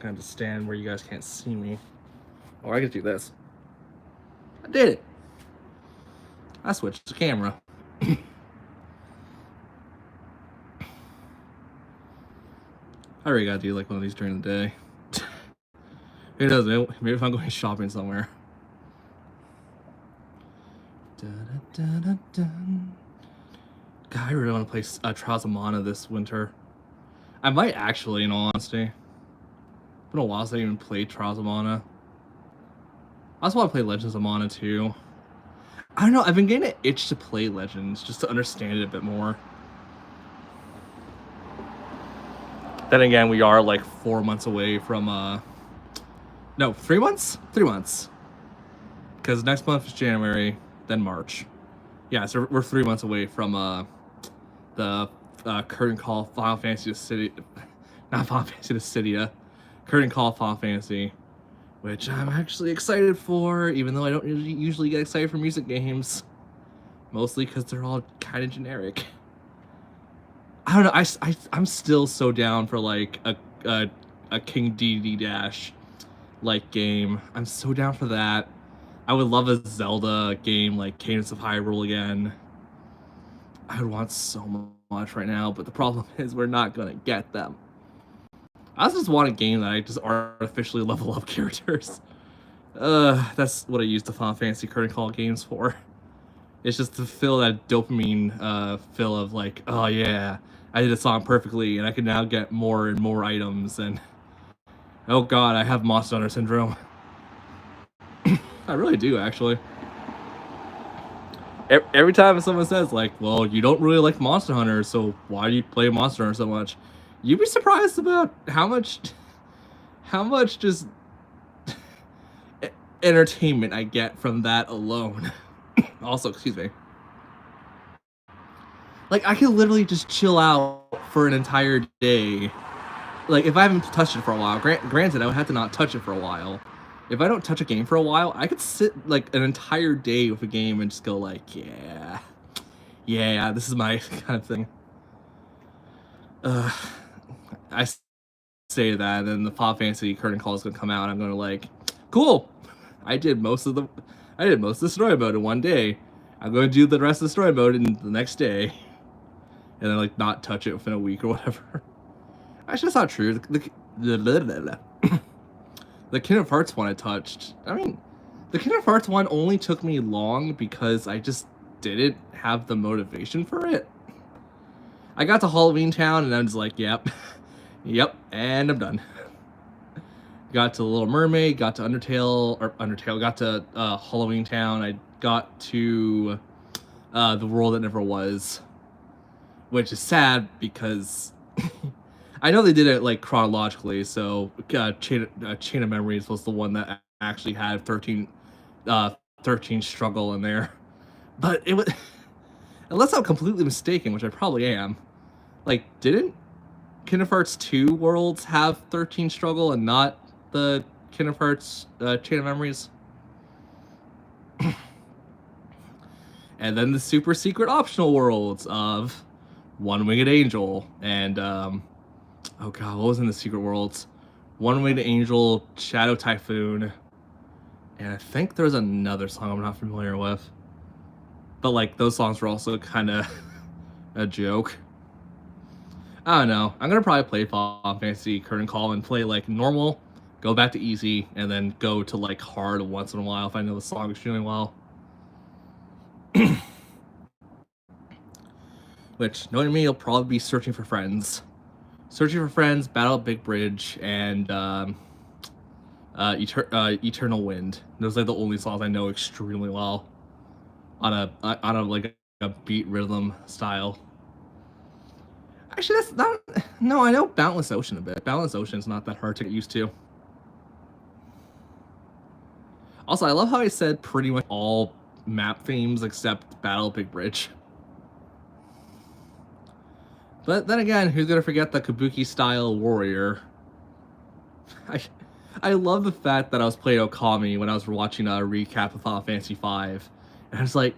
gonna have to stand where you guys can't see me. Or I could do this. I did it. I switched the camera. I really gotta do like one of these during the day. Who knows? Maybe if I'm going shopping somewhere. God, I really want to play Trials of Mana this winter. I might actually, in all honesty. It's been a while since I even played Trials of Mana. I also want to play Legends of Mana too. I don't know, I've been getting an itch to play Legends, just to understand it a bit more. Then again, we are like 4 months away from, no, 3 months? 3 months. Because next month is January, then March. Yeah, so we're 3 months away from, the curtain call Final Fantasy not Final Fantasy Dissidia, curtain call Final Fantasy, which I'm actually excited for, even though I don't usually get excited for music games, mostly because they're all kind of generic. I don't know. I'm still so down for like a King DD Dash like game. I'm so down for that. I would love a Zelda game like Cadence of Hyrule again. I would want so much right now, but the problem is we're not gonna get them. I just want a game that I just artificially level up characters. That's what I use the Final Fantasy curtain call games for. It's just to fill that dopamine fill of like, oh yeah, I did a song perfectly, and I can now get more and more items, and oh god, I have Monster Hunter syndrome. I really do, actually. Every time someone says like, well, you don't really like Monster Hunter, so why do you play Monster Hunter so much? You'd be surprised about how much just entertainment I get from that alone. Also, excuse me. Like, I can literally just chill out for an entire day. Like, if I haven't touched it for a while, granted, I would have to not touch it for a while. If I don't touch a game for a while, I could sit, like, an entire day with a game and just go, like, yeah, this is my kind of thing. I say that, and then the Final Fantasy curtain call is gonna come out, and I'm gonna like, cool. I did most of the story mode in one day. I'm gonna do the rest of the story mode in the next day, and then like not touch it within a week or whatever. Actually, that's not true. The Kingdom Hearts one I touched. I mean, the Kingdom Hearts one only took me long because I just didn't have the motivation for it. I got to Halloween Town and I'm just like, yep, and I'm done. Got to Little Mermaid, got to Undertale, got to Halloween Town. I got to The World That Never Was, which is sad because I know they did it like chronologically. So Chain of Memories was the one that actually had 13 struggle in there, but it was, unless I'm completely mistaken, which I probably am. Like, didn't Kingdom Hearts 2 Worlds have 13 struggle and not the Kingdom Hearts Chain of Memories? And then the super secret optional worlds of One Winged Angel and oh god, what was in the secret worlds? One Winged Angel, Shadow Typhoon, and I think there's another song I'm not familiar with. But like those songs were also kind of a joke. I don't know. I'm gonna probably play Final Fantasy Curtain Call and play like normal, go back to easy, and then go to like hard once in a while if I know the song extremely well. Which, knowing me, you'll probably be searching for friends. Battle at Big Bridge, and Eternal Wind. Those are the only songs I know extremely well on a like a beat rhythm style. Actually, that's not. No, I know Boundless Ocean a bit. Boundless Ocean is not that hard to get used to. Also, I love how I said pretty much all map themes except Battle at Big Bridge. But then again, who's gonna forget the Kabuki-style warrior? I love the fact that I was playing Okami when I was watching a recap of Final Fantasy V, and I was like,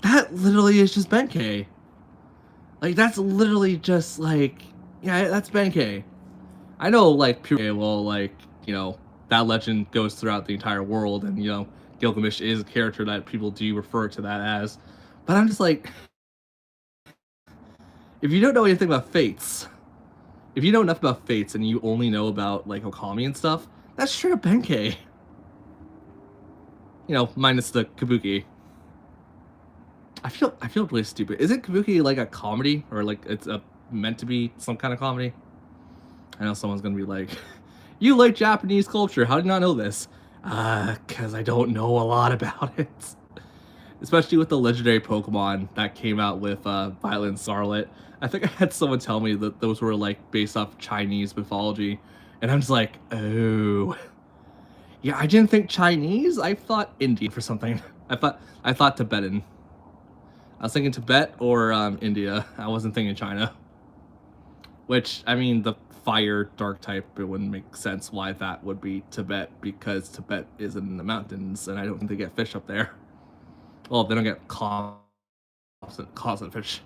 that literally is just Benkei. Like, that's literally just like, yeah, that's Benkei. I know, like, people say, well, like, you know, that legend goes throughout the entire world, and, you know, Gilgamesh is a character that people do refer to that as. But I'm just like, if you don't know anything about Fates, if you know enough about Fates and you only know about, like, Okami and stuff, that's straight up Benkei. You know, minus the Kabuki. I feel really stupid. Isn't Kabuki like a comedy, or like it's meant to be some kind of comedy? I know someone's gonna be like, "You like Japanese culture? How do you not know this?" Cause I don't know a lot about it. Especially with the legendary Pokemon that came out with Violet and Scarlet. I think I had someone tell me that those were like based off Chinese mythology, and I'm just like, oh, yeah. I didn't think Chinese. I thought Indian for something. I thought Tibetan. I was thinking Tibet or India. I wasn't thinking China. Which, I mean, the fire dark type, it wouldn't make sense why that would be Tibet, because Tibet is in the mountains, and I don't think they get fish up there. Well, they don't get constant fish.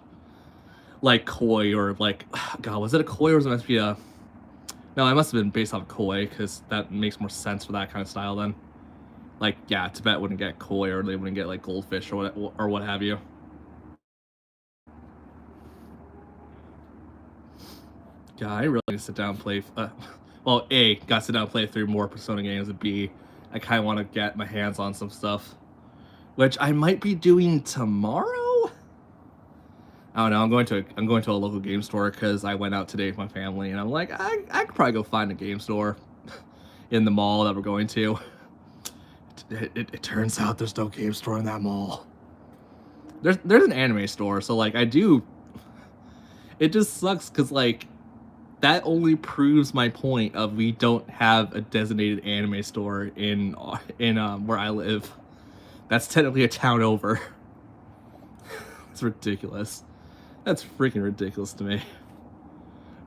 Like koi, or like, God, was it a koi or was it meant to be a... No, it must have been based off koi, because that makes more sense for that kind of style then. Like, yeah, Tibet wouldn't get koi, or they wouldn't get like goldfish or what have you. God, I really need to sit down and play. Well, A, got to sit down and play through more Persona games, and B, I kind of want to get my hands on some stuff, which I might be doing tomorrow. I don't know. I'm going to a local game store because I went out today with my family, and I'm like, I could probably go find a game store in the mall that we're going to. It turns out there's no game store in that mall. There's an anime store, so like I do. It just sucks because like that only proves my point of we don't have a designated anime store in where I live. That's technically a town over. It's ridiculous. That's freaking ridiculous to me.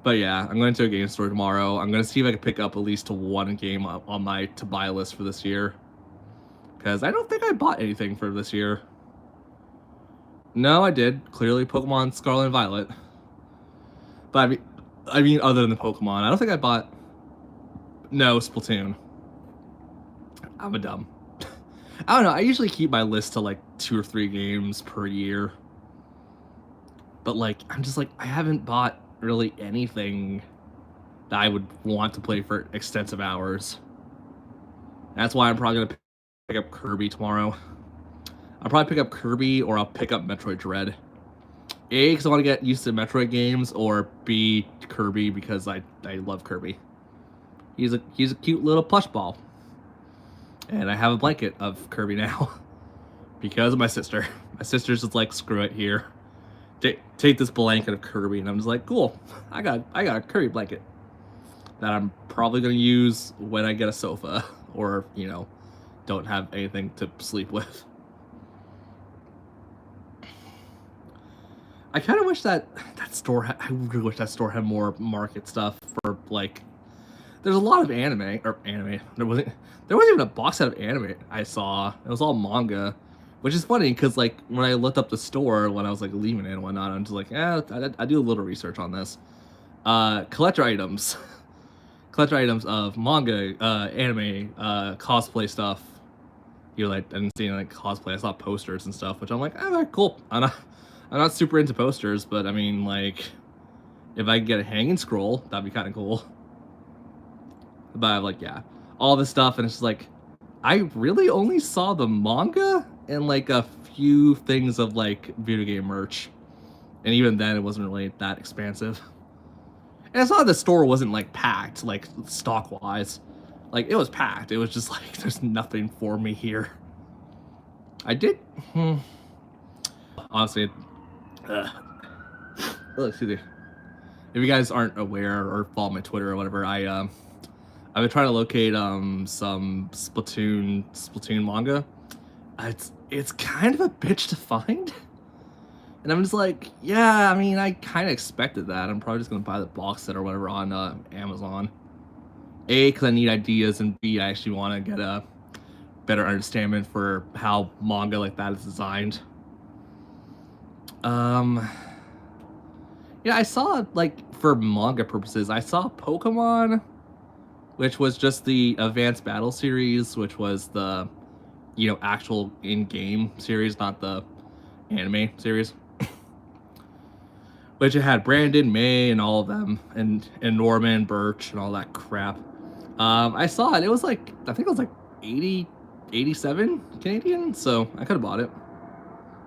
But yeah, I'm going to a game store tomorrow. I'm going to see if I can pick up at least one game on my to-buy list for this year. Because I don't think I bought anything for this year. No, I did. Clearly Pokemon Scarlet and Violet. But I mean, other than the Pokemon, I don't think I bought... No, Splatoon. I'm a dumb. I don't know, I usually keep my list to like 2 or 3 games per year. But like, I'm just like, I haven't bought really anything that I would want to play for extensive hours. That's why I'm probably gonna pick up Kirby tomorrow. I'll probably pick up Kirby, or I'll pick up Metroid Dread. A, because I want to get used to Metroid games, or B, Kirby, because I love Kirby. He's a cute little plush ball. And I have a blanket of Kirby now. Because of my sister. My sister's just like, screw it, here. Take this blanket of Kirby, and I'm just like, cool. I got a Kirby blanket that I'm probably gonna use when I get a sofa, or you know, don't have anything to sleep with. I kind of wish that store. I really wish that store had more market stuff for like. There's a lot of anime. There wasn't even a box set of anime I saw. It was all manga. Which is funny, because, like, when I looked up the store, when I was, like, leaving it and whatnot, I'm just like, yeah, I do a little research on this. Collector items. Collector items of manga, anime, cosplay stuff. You know, like, I didn't see any, like, cosplay. I saw posters and stuff, which I'm like, oh, cool. I'm not super into posters, but, I mean, like, if I could get a hanging scroll, that'd be kind of cool. But I'm like, yeah, all this stuff, and it's just like, I really only saw the manga and like a few things of like video game merch, and even then it wasn't really that expansive. And I saw the store wasn't like packed, like stock wise. Like it was packed. It was just like there's nothing for me here. I did honestly. Excuse me. If you guys aren't aware or follow my Twitter or whatever, I've been trying to locate some Splatoon manga. It's kind of a bitch to find. And I'm just like, yeah, I mean, I kind of expected that. I'm probably just going to buy the box set or whatever on Amazon. A, because I need ideas, and B, I actually want to get a better understanding for how manga like that is designed. Yeah, I saw, like, for manga purposes, I saw Pokemon, which was just the Advanced Battle series, which was the, you know, actual in-game series, not the anime series. Which it had Brandon, May, and all of them, and Norman, Birch, and all that crap. I saw it. It was like, I think it was like 80, 87 Canadian, so I could have bought it.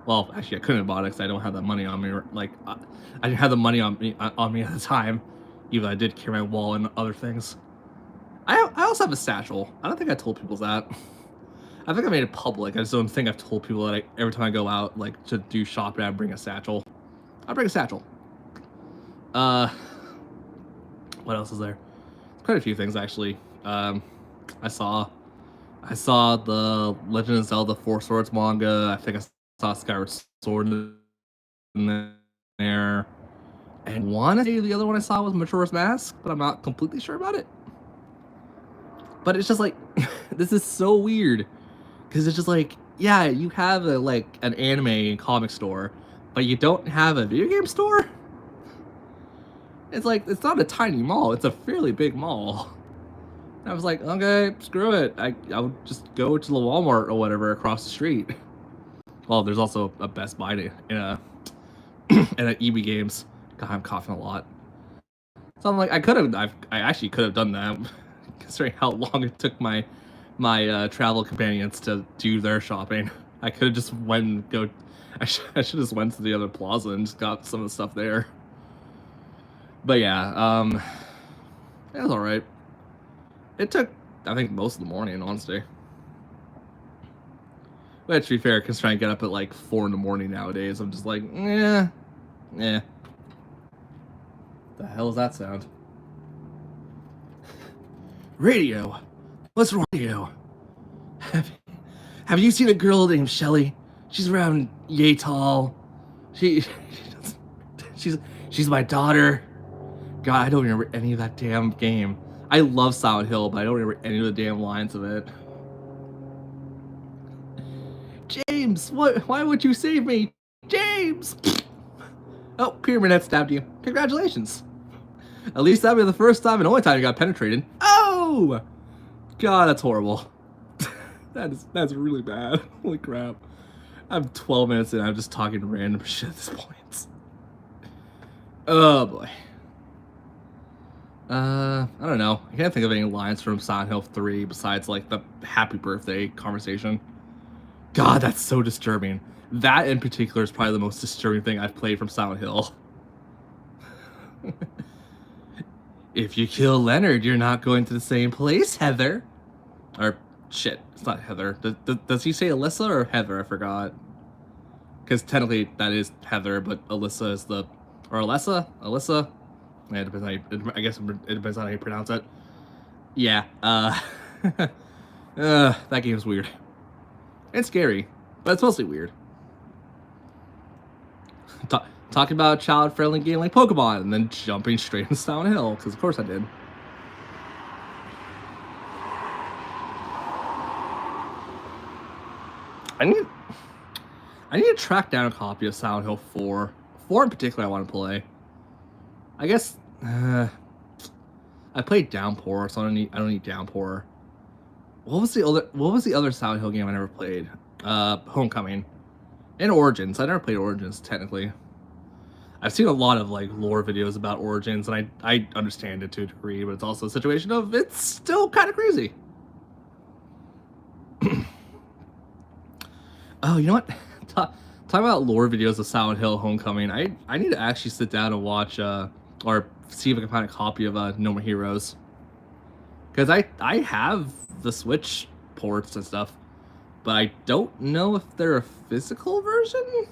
Well, actually, I couldn't have bought it because I don't have that money on me. Like, I didn't have the money on me at the time, even though I did carry my wallet and other things. I also have a satchel. I don't think I told people that. I think I made it public. I just don't think I've told people that every time I go out, like, to do shopping, I bring a satchel. I bring a satchel. What else is there? Quite a few things, actually. I saw the Legend of Zelda Four Swords manga. I think I saw Skyward Sword in there. And one, the other one I saw was Majora's Mask, but I'm not completely sure about it. But it's just like, this is so weird. Because it's just like, yeah, you have an anime and comic store, but you don't have a video game store? It's like, it's not a tiny mall, it's a fairly big mall. And I was like, okay, screw it. I would just go to the Walmart or whatever across the street. Well, there's also a Best Buy in a EB Games. God, I'm coughing a lot. So I'm like, I actually could have done that, considering how long it took my travel companions to do their shopping. I could have just went and go. I should have just went to the other plaza and just got some of the stuff there. But yeah, it was all right. It took, I think, most of the morning, honestly. But to be fair, because trying to get up at like 4 in the morning nowadays, I'm just like, eh. The hell is that sound? Radio. What's wrong with you? Have you seen a girl named Shelly? She's around yay tall. She's my daughter. God, I don't remember any of that damn game. I love Silent Hill, but I don't remember any of the damn lines of it. James, why would you save me? James! Oh, Pyramid Head stabbed you. Congratulations. At least that'll be the first time and only time you got penetrated. Oh! God, that's horrible. That's really bad. Holy crap. I'm 12 minutes in, I'm just talking random shit at this point. Oh boy. I don't know. I can't think of any lines from Silent Hill 3 besides like the happy birthday conversation. God, that's so disturbing. That in particular is probably the most disturbing thing I've played from Silent Hill. If you kill Leonard, you're not going to the same place, Heather. Or, shit, it's not Heather. Does he say Alyssa or Heather? I forgot. Because technically that is Heather, but Alyssa is the... Or Alyssa? Alyssa? Yeah, it depends how you, I guess it depends on how you pronounce it. Yeah, that game's weird. It's scary, but it's mostly weird. Talking about a child-friendly game like Pokemon, and then jumping straight into Silent Hill, because of course I did. I need to track down a copy of Silent Hill 4. 4 in particular I want to play. I guess I played Downpour, so I don't need Downpour. What was the other Silent Hill game I never played? Homecoming. And Origins. I never played Origins technically. I've seen a lot of like lore videos about Origins, and I understand it to a degree, but it's also a situation of it's still kind of crazy. Oh, you know what? Talk about lore videos of Silent Hill Homecoming. I need to actually sit down and watch or see if I can find a copy of No More Heroes. Because I have the Switch ports and stuff, but I don't know if they're a physical version.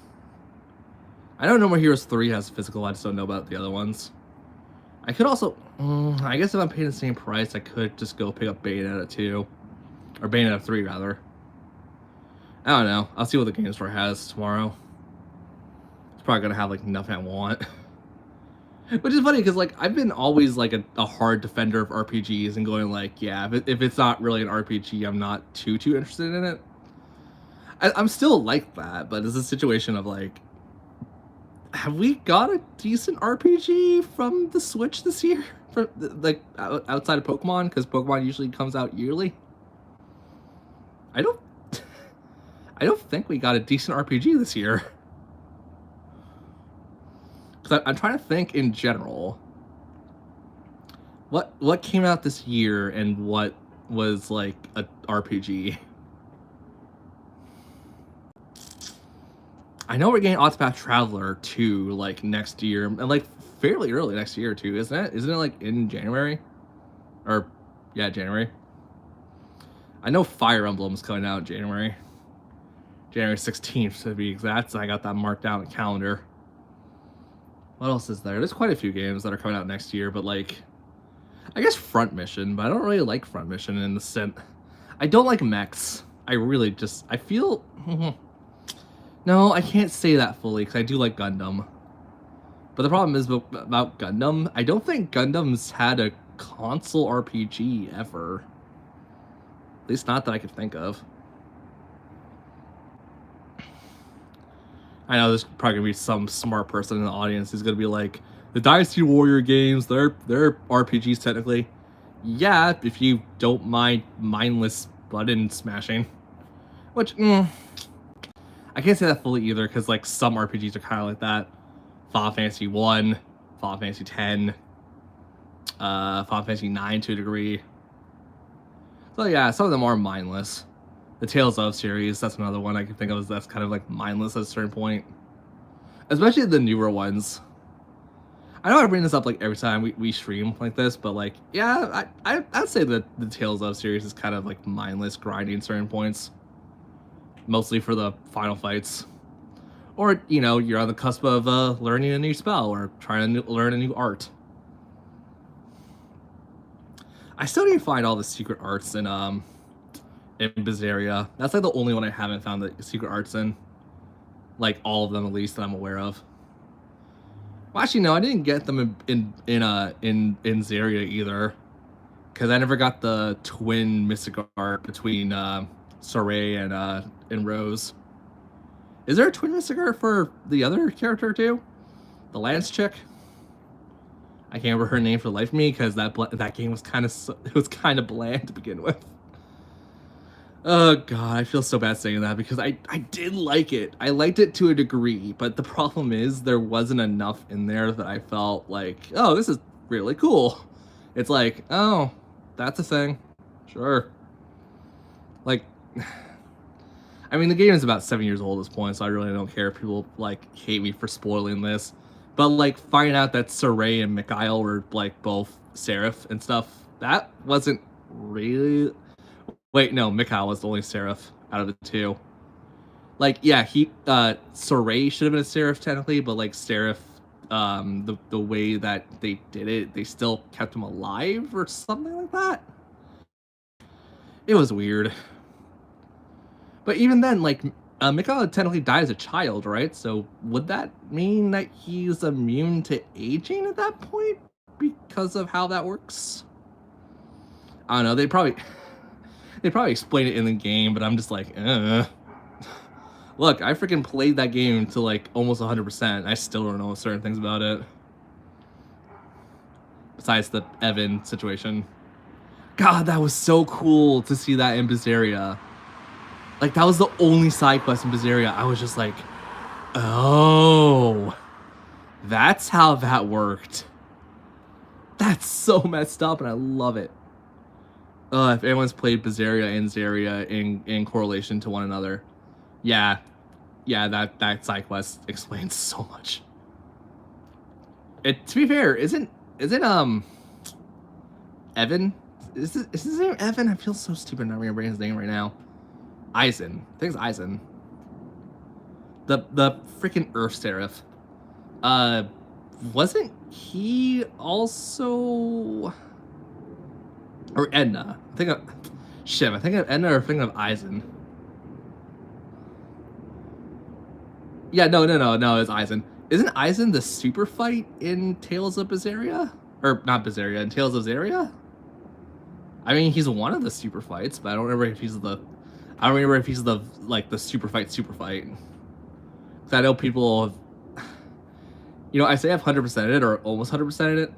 I know No More Heroes 3 has physical, I just don't know about the other ones. I could also, I guess if I'm paying the same price, I could just go pick up Bayonetta 2. Or Bayonetta 3, rather. I don't know. I'll see what the game store has tomorrow. It's probably gonna have, like, nothing I want. Which is funny, because, like, I've been always, like, a hard defender of RPGs and going, like, yeah, if it's not really an RPG, I'm not too interested in it. I'm still like that, but it's a situation of, like, have we got a decent RPG from the Switch this year? For like outside of Pokemon, because Pokemon usually comes out yearly. I don't, I don't think we got a decent RPG this year. Because I'm trying to think in general. What came out this year and what was like a RPG? I know we're getting Octopath Traveler 2 like next year, and like fairly early next year too, isn't it? Isn't it like in January? Or yeah, January. I know Fire Emblem's coming out in January. January 16th to be exact, so I got that marked down on the calendar. What else is there? There's quite a few games that are coming out next year, but like I guess Front Mission, but I don't really like Front Mission in the sense. I don't like mechs. I feel no, I can't say that fully because I do like Gundam. But the problem is about Gundam, I don't think Gundam's had a console RPG ever. At least not that I could think of. I know there's probably gonna be some smart person in the audience who's gonna be like, the Dynasty Warrior games, they're RPGs technically. Yeah, if you don't mind mindless button smashing. Which, I can't say that fully either, because like some RPGs are kind of like that. Final Fantasy 1, Final Fantasy 10, Final Fantasy 9 to a degree. So yeah, some of them are mindless. The Tales of series, that's another one I can think of that's kind of like mindless at a certain point. Especially the newer ones. I know I bring this up like every time we stream like this, but like, yeah, I'd say that the Tales of series is kind of like mindless grinding certain points. Mostly for the final fights. Or, you know, you're on the cusp of learning a new spell or trying to learn a new art. I still need to find all the secret arts in Bizarria. That's like the only one I haven't found the secret arts in. Like all of them at least that I'm aware of. Well, actually no, I didn't get them in Zaria either. Because I never got the twin mystic art between Soray and Rose. Is there a twin mystic art for the other character too? The Lance chick? I can't remember her name for the life of me because that game was kind of bland to begin with. Oh god, I feel so bad saying that because I did like it. I liked it to a degree, but the problem is there wasn't enough in there that I felt like, oh, this is really cool. It's like, oh, that's a thing. Sure. Like, I mean, the game is about 7 years old at this point, so I really don't care if people like hate me for spoiling this. But like finding out that Saray and Mikhail were like both Seraph and stuff, that wasn't really. Wait, no, Mikhail was the only Seraph out of the two. Like, yeah, Saray should have been a Seraph technically, but like Seraph, the way that they did it, they still kept him alive or something like that. It was weird. But even then, like, Mikhail technically died as a child, right? So would that mean that he's immune to aging at that point because of how that works? I don't know. They probably explain it in the game, but I'm just like, Look, I freaking played that game to like almost 100%. I still don't know certain things about it. Besides the Evan situation. God, that was so cool to see that in Bizarria. Like, that was the only side quest in Bizarria. I was just like, oh, that's how that worked. That's so messed up, and I love it. If anyone's played Bizarria and Zaria in correlation to one another, yeah, that side quest explains so much. To be fair, isn't Evan? Is his name Evan? I feel so stupid not remembering his name right now. Eisen. I think it's Eisen. The freaking Earth Seraph. Wasn't he also... Or Edna. I think of Edna or thinking of Eisen. Yeah, no, it's Eisen. Isn't Eisen the super fight in Tales of Bizarria? Or not Bizarria, in Tales of Zaria? I mean, he's one of the super fights, but I don't remember if he's the like the super fight. Because I know people have... You know, I say I've 100%ed it or almost 100%ed it.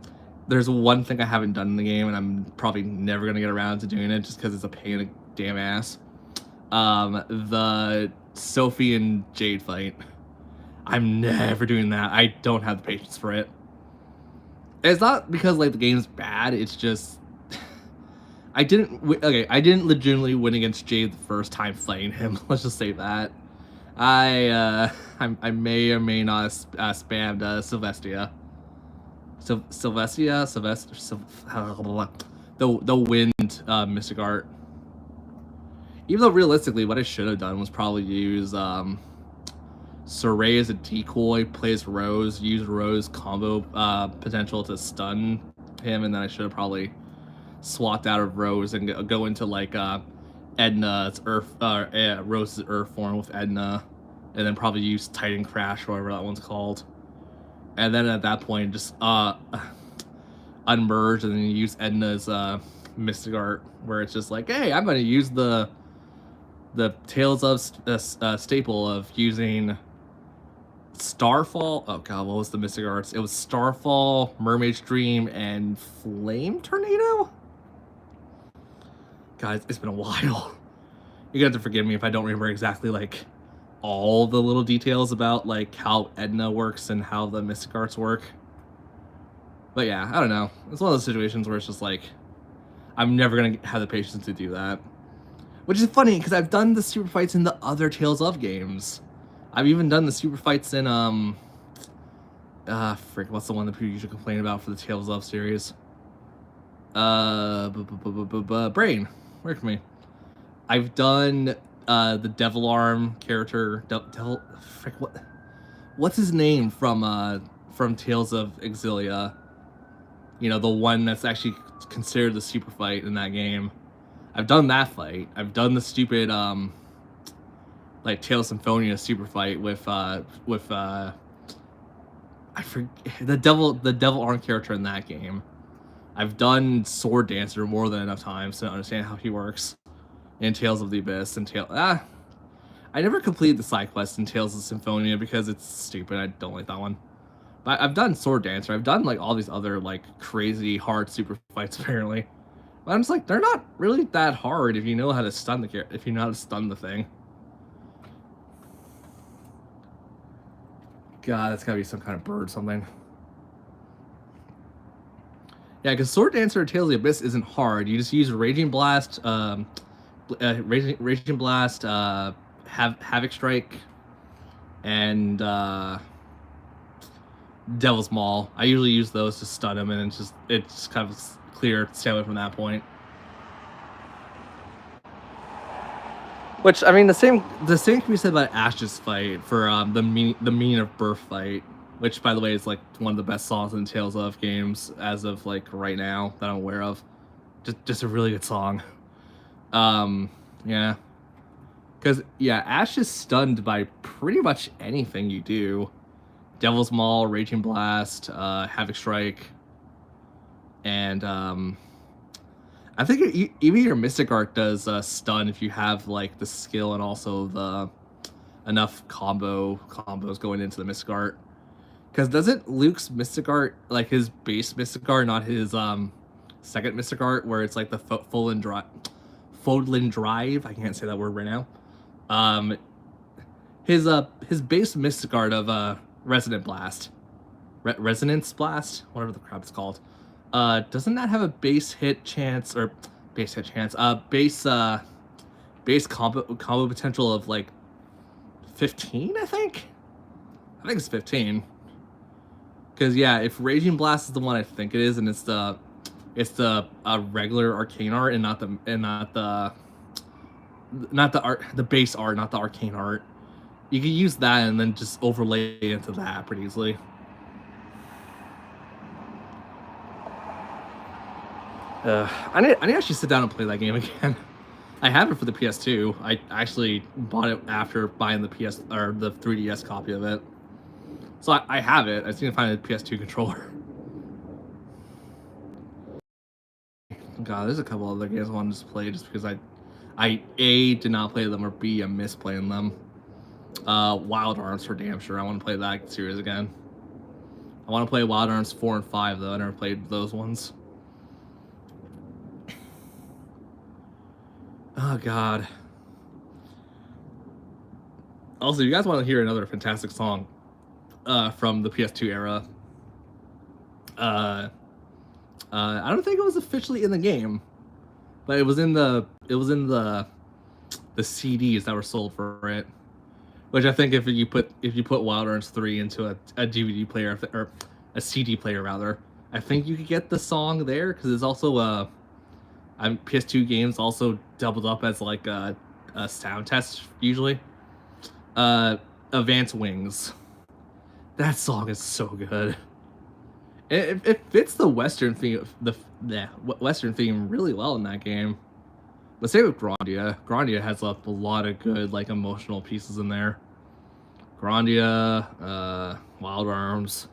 There's one thing I haven't done in the game, and I'm probably never gonna get around to doing it just because it's a pain in the damn ass. The Sophie and Jade fight. I'm never doing that. I don't have the patience for it. It's not because like the game's bad. It's just I didn't legitimately win against Jade the first time fighting him. Let's just say that. I may or may not have spammed Sylvestia. The wind Mystic Art. Even though realistically, what I should have done was probably use Saray as a decoy, plays Rose, use Rose combo potential to stun him, and then I should have probably swapped out of Rose and go into like Edna's Earth, Rose's Earth form with Edna, and then probably use Titan Crash, whatever that one's called. And then at that point, just unmerge and then use Edna's Mystic Art, where it's just like, hey, I'm going to use the Tales of staple of using Starfall. Oh god, what was the Mystic Arts? It was Starfall, Mermaid's Dream, and Flame Tornado? Guys, it's been a while. You're gonna have to forgive me if I don't remember exactly like all the little details about like how Edna works and how the Mystic Arts work. But yeah, I don't know. It's one of those situations where it's just like I'm never gonna have the patience to do that. Which is funny because I've done the super fights in the other Tales of games. I've even done the super fights in frick, what's the one that people usually complain about for the Tales of series? Brain. Work for me. I've done the Devil Arm character. Frick, what's his name from Tales of Exilia? You know, the one that's actually considered the super fight in that game. I've done that fight. I've done the stupid like Tales Symphonia super fight with I forget the devil arm character in that game. I've done Sword Dancer more than enough times to understand how he works in Tales of the Abyss and I never completed the side quest in Tales of Symphonia because it's stupid. I don't like that one. But I've done Sword Dancer. I've done like all these other like crazy hard super fights apparently. But I'm just like, they're not really that hard if you know how to stun the character, if you know how to stun the thing. God, that's gotta be some kind of bird or something. Yeah, because Sword Dancer or Tales of the Abyss isn't hard. You just use Raging Blast, Raging Blast, Havoc Strike, and Devil's Maul. I usually use those to stun him, and it's just kind of clear, stay away from that point. Which I mean, the same can be said about Ash's fight for the meaning of birth fight, which by the way is like one of the best songs in Tales of games as of like right now that I'm aware of. Just a really good song. Yeah, because yeah, Ash is stunned by pretty much anything you do. Devil's Maul, Raging Blast, Havoc Strike, and I think even your Mystic Art does stun if you have like the skill and also the enough combos going into the Mystic Art. Because doesn't Luke's Mystic Art, like his base Mystic Art, not his second Mystic Art, where it's like the Fodlan Drive? I can't say that word right now. His base Mystic Art of Resonant Blast, Resonance Blast, whatever the crap it's called. Doesn't that have a base hit chance or base combo potential of like 15? I think it's 15. Because yeah, if Raging Blast is the one I think it is, and it's the regular arcane art and not the base art, not the arcane art. You can use that and then just overlay it into that pretty easily. I need to actually sit down and play that game again. I have it for the PS2. I actually bought it after buying the PS or the 3DS copy of it. So I have it. I just need to find a PS2 controller. God, there's a couple other games I wanted to play just because I A, did not play them, or B, I miss playing them. Wild Arms for damn sure. I want to play that series again. I want to play Wild Arms 4 and 5 though. I never played those ones. Oh god. Also, you guys want to hear another fantastic song from the PS2 era? I don't think it was officially in the game, but it was in the CDs that were sold for it. Which I think if you put Wild Arms 3 into a DVD player or a CD player rather, I think you could get the song there because it's also PS2 games also doubled up as like a sound test usually. Advanced Wings. That song is so good. It fits the Western theme, Western theme really well in that game. But same with Grandia. Grandia has a lot of good like emotional pieces in there. Grandia, Wild Arms,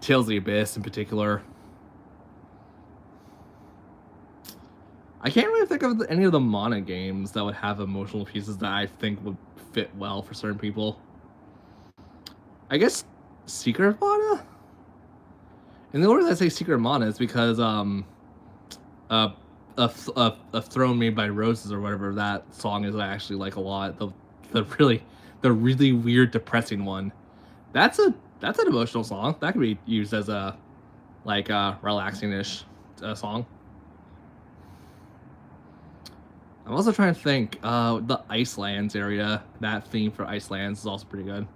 Tales of the Abyss in particular. I can't really think of any of the Mana games that would have emotional pieces that I think would fit well for certain people. I guess Secret of Mana? And the order that I say Secret of Mana is because a Throne Made by Roses or whatever that song is I actually like a lot. The really weird depressing one. That's an emotional song. That could be used as a like relaxing-ish song. I'm also trying to think, the Icelands area, that theme for Icelands is also pretty good.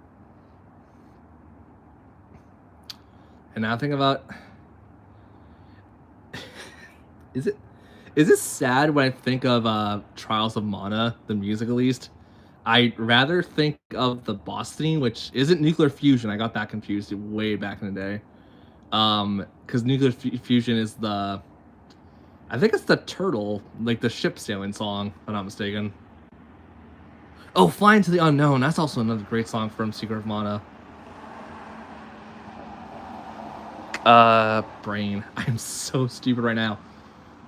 And now think about, is it sad when I think of Trials of Mana, the music at least? I'd rather think of the boss theme, which isn't Nuclear Fusion. I got that confused way back in the day. Because Nuclear Fusion is I think it's the turtle, like the ship sailing song, if I'm not mistaken. Oh, Flying to the Unknown. That's also another great song from Secret of Mana. Brain. I'm so stupid right now.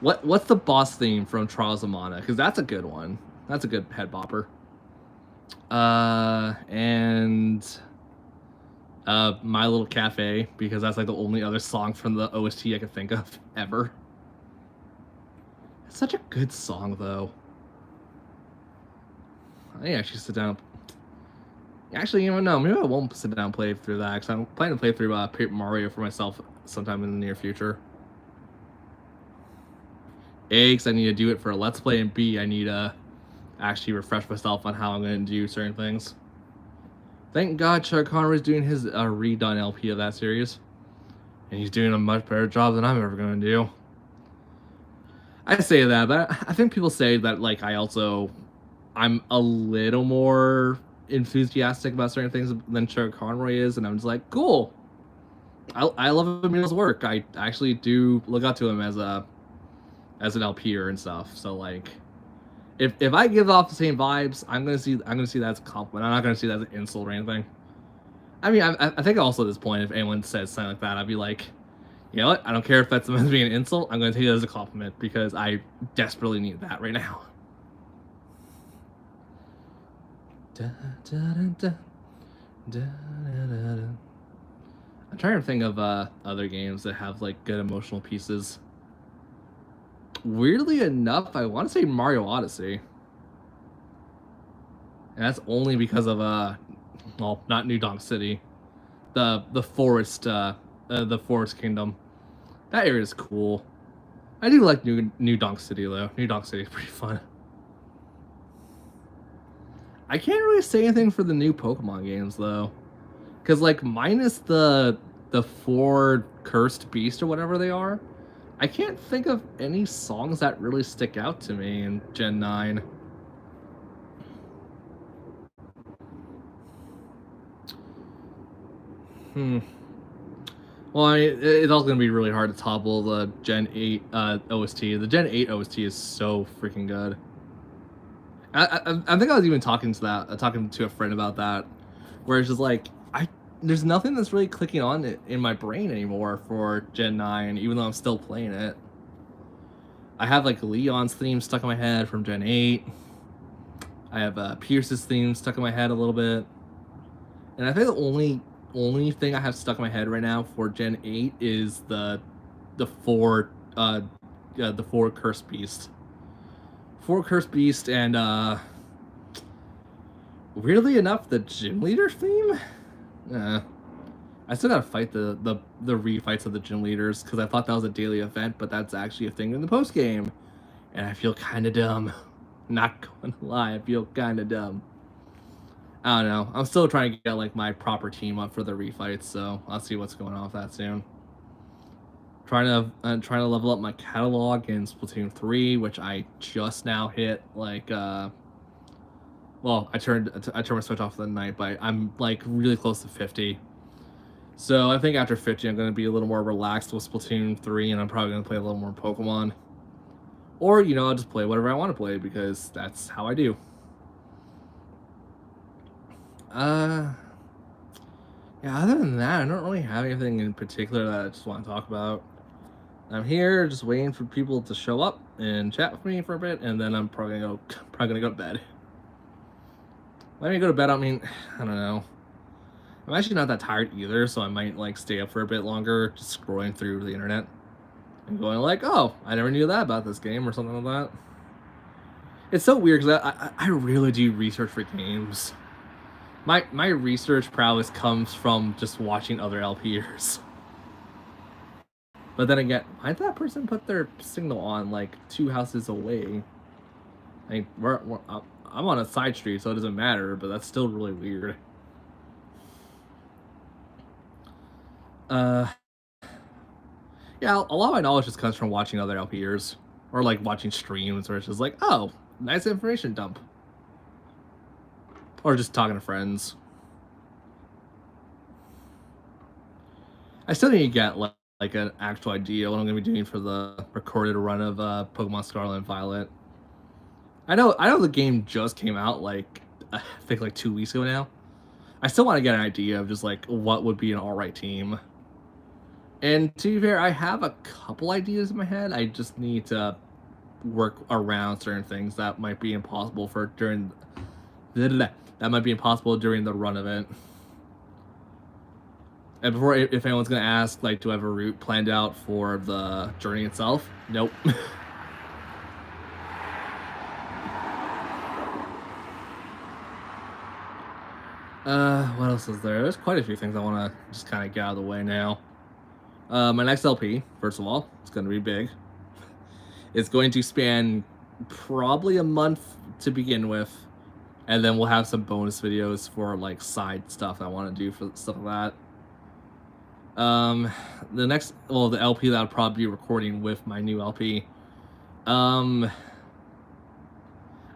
What's the boss theme from Trials of Mana? Because that's a good one. That's a good head bopper. And My Little Cafe, because that's like the only other song from the OST I could think of ever. It's such a good song, though. I think I should sit down. Actually, you know, maybe I won't sit down and play through that, because I'm planning to play through Paper Mario for myself sometime in the near future. A, because I need to do it for a Let's Play, and B, I need to actually refresh myself on how I'm going to do certain things. Thank God Chuck Conroy is doing his redone LP of that series. And he's doing a much better job than I'm ever going to do. I say that, but I think people say that, like, I'm a little more enthusiastic about certain things than Chuck Conroy is, and I'm just like, cool. I love Emil's work. I actually do look up to him as an LPer and stuff. So like, if I give off the same vibes, I'm gonna see that as a compliment. I'm not gonna see that as an insult or anything. I mean, I think also at this point, if anyone says something like that, I'd be like, you know what? I don't care if that's meant to be an insult. I'm gonna take it as a compliment because I desperately need that right now. I'm trying to think of other games that have like good emotional pieces. Weirdly enough, I want to say Mario Odyssey. And that's only because of well, not New Donk City, the forest kingdom. That area is cool. I do like New Donk City though. New Donk City is pretty fun. I can't really say anything for the new Pokemon games though, because like minus the 4 cursed beasts or whatever they are, I can't think of any songs that really stick out to me in Gen 9. Well, I mean, it's also going to be really hard to topple the Gen 8 OST. The Gen 8 OST is so freaking good. I think I was even talking to a friend about that, where it's just like, there's nothing that's really clicking on it in my brain anymore for Gen 9, even though I'm still playing it. I have like Leon's theme stuck in my head from Gen 8. I have Pierce's theme stuck in my head a little bit. And I think the only only thing I have stuck in my head right now for Gen 8 is the four Cursed Beast. Four Cursed Beast and weirdly enough the Gym Leader theme? I still gotta fight the refights of the Gym Leaders because I thought that was a daily event, but that's actually a thing in the post game. And I feel kinda dumb. Not gonna lie, I feel kinda dumb. I don't know. I'm still trying to get like my proper team up for the refights, so I'll see what's going on with that soon. Trying to level up my catalog in Splatoon 3, which I just now hit. Like, well, I turned my Switch off for the night, but I'm like really close to 50. So I think after 50, I'm going to be a little more relaxed with Splatoon 3, and I'm probably going to play a little more Pokemon. Or, you know, I'll just play whatever I want to play because that's how I do. Yeah, other than that, I don't really have anything in particular that I just want to talk about. I'm here just waiting for people to show up and chat with me for a bit, and then I'm probably gonna go to bed. When I go to bed, I mean, I don't know. I'm actually not that tired either, so I might like stay up for a bit longer, just scrolling through the internet and going like, "Oh, I never knew that about this game" or something like that. It's so weird because I really do research for games. My research prowess comes from just watching other LPers. But then again, why'd that person put their signal on like 2 houses away? Like I'm on a side street, so it doesn't matter. But that's still really weird. Yeah, a lot of my knowledge just comes from watching other LPers or like watching streams, where it's just like, oh, nice information dump, or just talking to friends. I still need to get like an actual idea what I'm gonna be doing for the recorded run of Pokemon Scarlet and Violet. I know the game just came out like I think like 2 weeks ago now. I still want to get an idea of just like what would be an alright team. And to be fair, I have a couple ideas in my head. I just need to work around certain things that might be impossible during the run of it. And before, if anyone's gonna ask, like, do I have a route planned out for the journey itself? Nope. What else is there? There's quite a few things I want to just kind of get out of the way now. My next LP, first of all, it's going to be big. It's going to span probably a month to begin with, and then we'll have some bonus videos for like side stuff I want to do for stuff like that. The LP that I'll probably be recording with my new LP.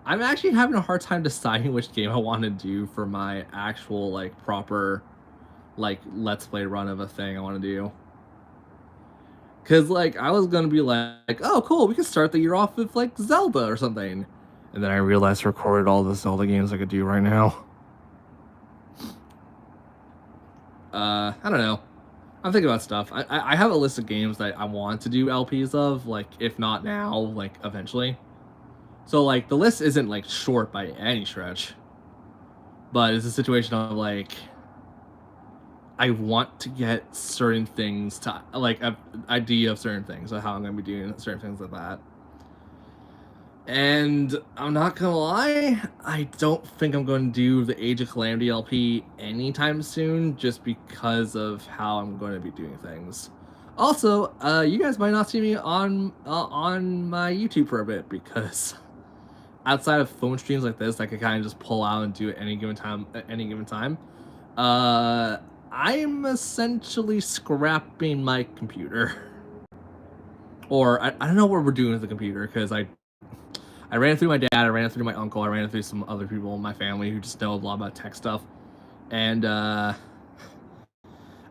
I'm actually having a hard time deciding which game I want to do for my actual like proper like let's play run of a thing I want to do. Cause like I was gonna be like, oh cool, we can start the year off with like Zelda or something, and then I realized I recorded all the Zelda games I could do right now. I don't know. I'm thinking about stuff. I have a list of games that I want to do LPs of, like if not now, like eventually. So like the list isn't like short by any stretch, but it's a situation of like I want to get certain things to like an idea of certain things of how I'm going to be doing certain things like that. And I'm not gonna lie, I don't think I'm going to do the Age of Calamity LP anytime soon, just because of how I'm going to be doing things. Also, you guys might not see me on my YouTube for a bit because outside of phone streams like this, I can kind of just pull out and do it any given time. I'm essentially scrapping my computer, or I don't know what we're doing with the computer because I ran it through my dad, I ran it through my uncle, I ran it through some other people in my family who just know a lot about tech stuff, and I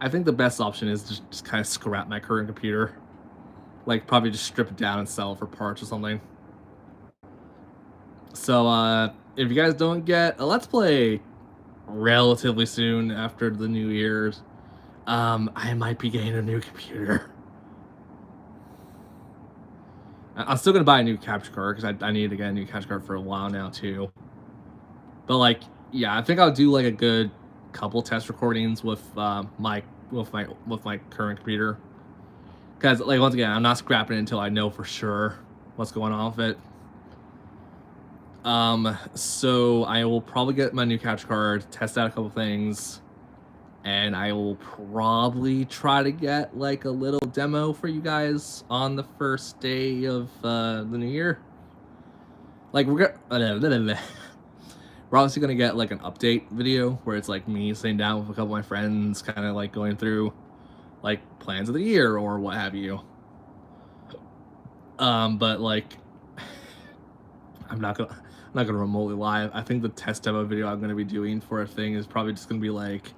think the best option is just kind of scrap my current computer, like probably just strip it down and sell it for parts or something. So if you guys don't get a Let's Play relatively soon after the New Year's, I might be getting a new computer. I'm still gonna buy a new capture card because I need to get a new capture card for a while now too. But like, yeah, I think I'll do like a good couple test recordings with my current computer. Because, like, once again, I'm not scrapping it until I know for sure what's going on with it. So I will probably get my new capture card, test out a couple things, and I will probably try to get, like, a little demo for you guys on the first day of the new year. Like, we're obviously gonna get, like, an update video where it's, like, me sitting down with a couple of my friends, kind of, like, going through, like, plans of the year or what have you. But, like, I'm not gonna remotely lie. I think the test demo video I'm gonna be doing for a thing is probably just gonna be, like,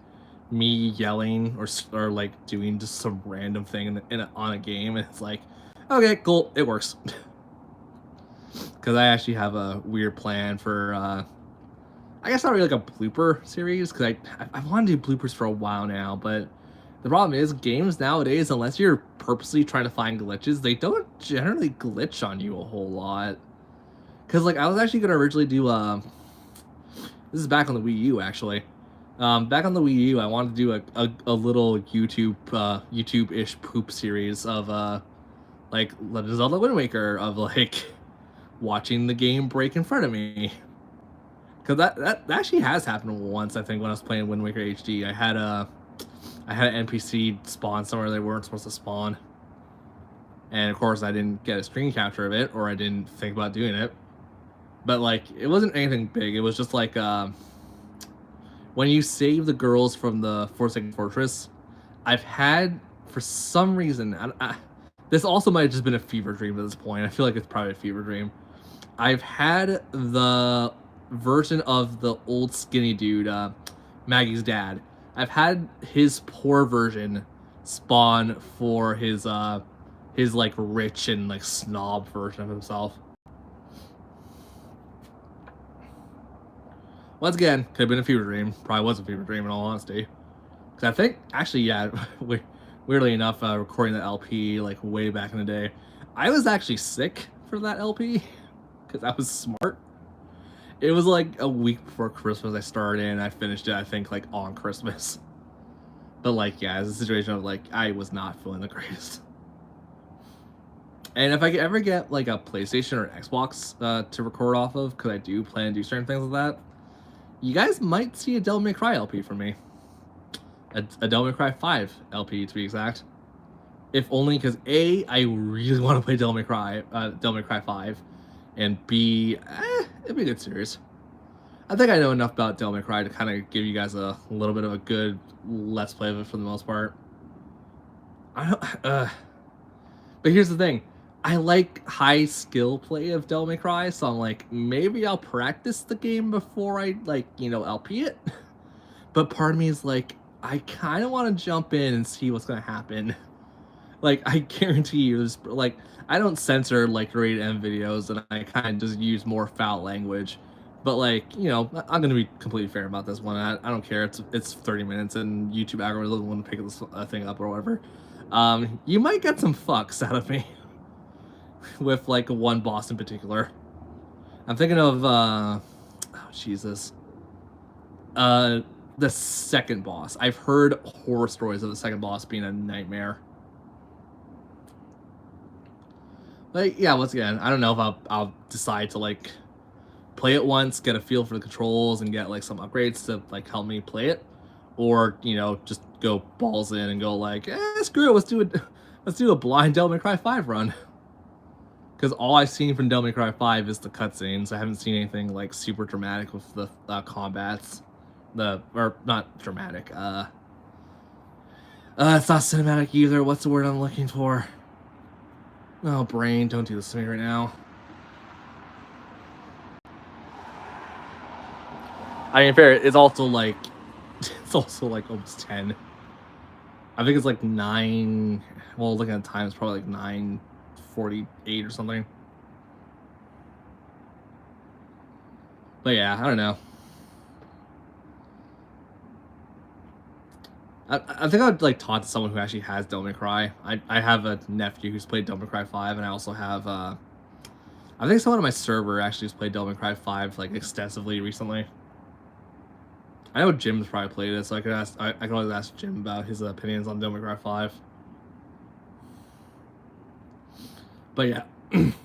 me yelling or like, doing just some random thing on a game, and it's like, okay, cool, it works. Because I actually have a weird plan for, I guess not really like a blooper series, because I want to do bloopers for a while now, but the problem is games nowadays, unless you're purposely trying to find glitches, they don't generally glitch on you a whole lot. Because, like, I was actually going to originally do, this is back on the Wii U, actually. Back on the Wii U, I wanted to do a little YouTube-ish poop series of, like, Legend of Zelda Wind Waker, of, like, watching the game break in front of me. Because that actually has happened once, I think, when I was playing Wind Waker HD. I had an NPC spawn somewhere they weren't supposed to spawn. And, of course, I didn't get a screen capture of it, or I didn't think about doing it. But, like, it wasn't anything big. It was just, like, when you save the girls from the Forsaken Fortress, I've had, for some reason, this also might have just been a fever dream at this point. I feel like it's probably a fever dream. I've had the version of the old skinny dude, Maggie's dad. I've had his poor version spawn for his like, rich and, like, snob version of himself. Once again, could have been a fever dream. Probably was a fever dream, in all honesty. Because I think, actually, yeah, weirdly enough, recording the LP, like, way back in the day, I was actually sick for that LP. Because I was smart. It was, like, a week before Christmas I started, and I finished it, I think, like, on Christmas. But, like, yeah, it's a situation of, like, I was not feeling the greatest. And if I could ever get, like, a PlayStation or Xbox to record off of, because I do plan to do certain things with that, you guys might see a Devil May Cry LP from me. A Devil May Cry 5 LP, to be exact. If only because A, I really want to play Devil May Cry 5, and B, it'd be a good series. I think I know enough about Devil May Cry to kind of give you guys a little bit of a good let's play of it for the most part. But here's the thing. I like high skill play of Devil May Cry, so I'm like, maybe I'll practice the game before I, like, you know, LP it. But part of me is like, I kind of want to jump in and see what's going to happen. Like, I guarantee you, there's, like, I don't censor, like, rated M videos, and I kind of just use more foul language. But, like, you know, I'm going to be completely fair about this one. I don't care. It's 30 minutes, and YouTube algorithm doesn't want to pick this thing up or whatever. You might get some fucks out of me. With, like, one boss in particular. I'm thinking of, oh, Jesus. The second boss. I've heard horror stories of the second boss being a nightmare. But, yeah, once again, I don't know if I'll decide to, like, play it once, get a feel for the controls, and get, like, some upgrades to, like, help me play it. Or, you know, just go balls in and go, like, screw it, let's do a blind Devil May Cry 5 run. Because all I've seen from Devil May Cry 5 is the cutscenes. I haven't seen anything, like, super dramatic with the combats. Or, not dramatic. It's not cinematic either. What's the word I'm looking for? Oh, brain, don't do this to me right now. I mean, fair, it's also, like, almost 10. I think it's, like, 9... Well, looking at the time, it's probably, like, 9:48 or something. But yeah, I don't know. I think I'd, like, talk to someone who actually has Devil May Cry. I have a nephew who's played Devil May Cry 5, and I also have I think someone on my server actually has played Devil May Cry 5, like, extensively recently. I know Jim's probably played it, so I can always ask Jim about his opinions on Devil May Cry 5. But yeah,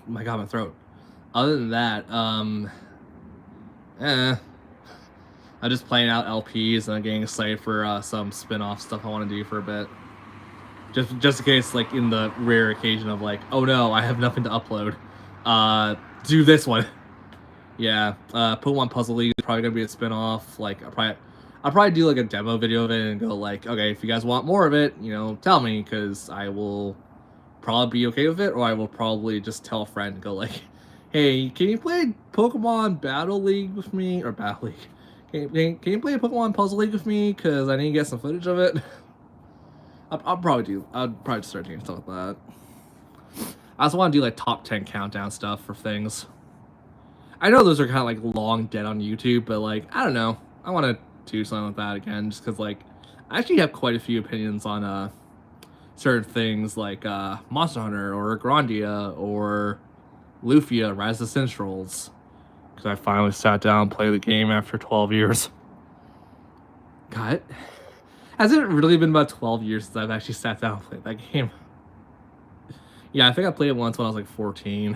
my god, my throat. Other than that, I'm just playing out LPs and getting excited for some spin-off stuff I want to do for a bit. Just in case, like, in the rare occasion of like, oh no, I have nothing to upload. Do this one. Yeah, Pokemon Puzzle League is probably gonna be a spin-off. Like, I'll probably do like a demo video of it and go like, okay, if you guys want more of it, you know, tell me, because I will probably be okay with it, or I will probably just tell a friend and go like, hey, can you play Pokemon Battle League with me, or Battle League? Can you play Pokemon Puzzle League with me? Because I need to get some footage of it. I'll probably start doing stuff like that. I also want to do like top 10 countdown stuff for things. I know those are kind of like long dead on YouTube, but like, I don't know. I want to do something like that again, just because like, I actually have quite a few opinions on certain things like Monster Hunter or Grandia or Lufia, Rise of Centrals. Because I finally sat down and played the game after 12 years. God, has it really been about 12 years since I've actually sat down and played that game? Yeah, I think I played it once when I was like 14.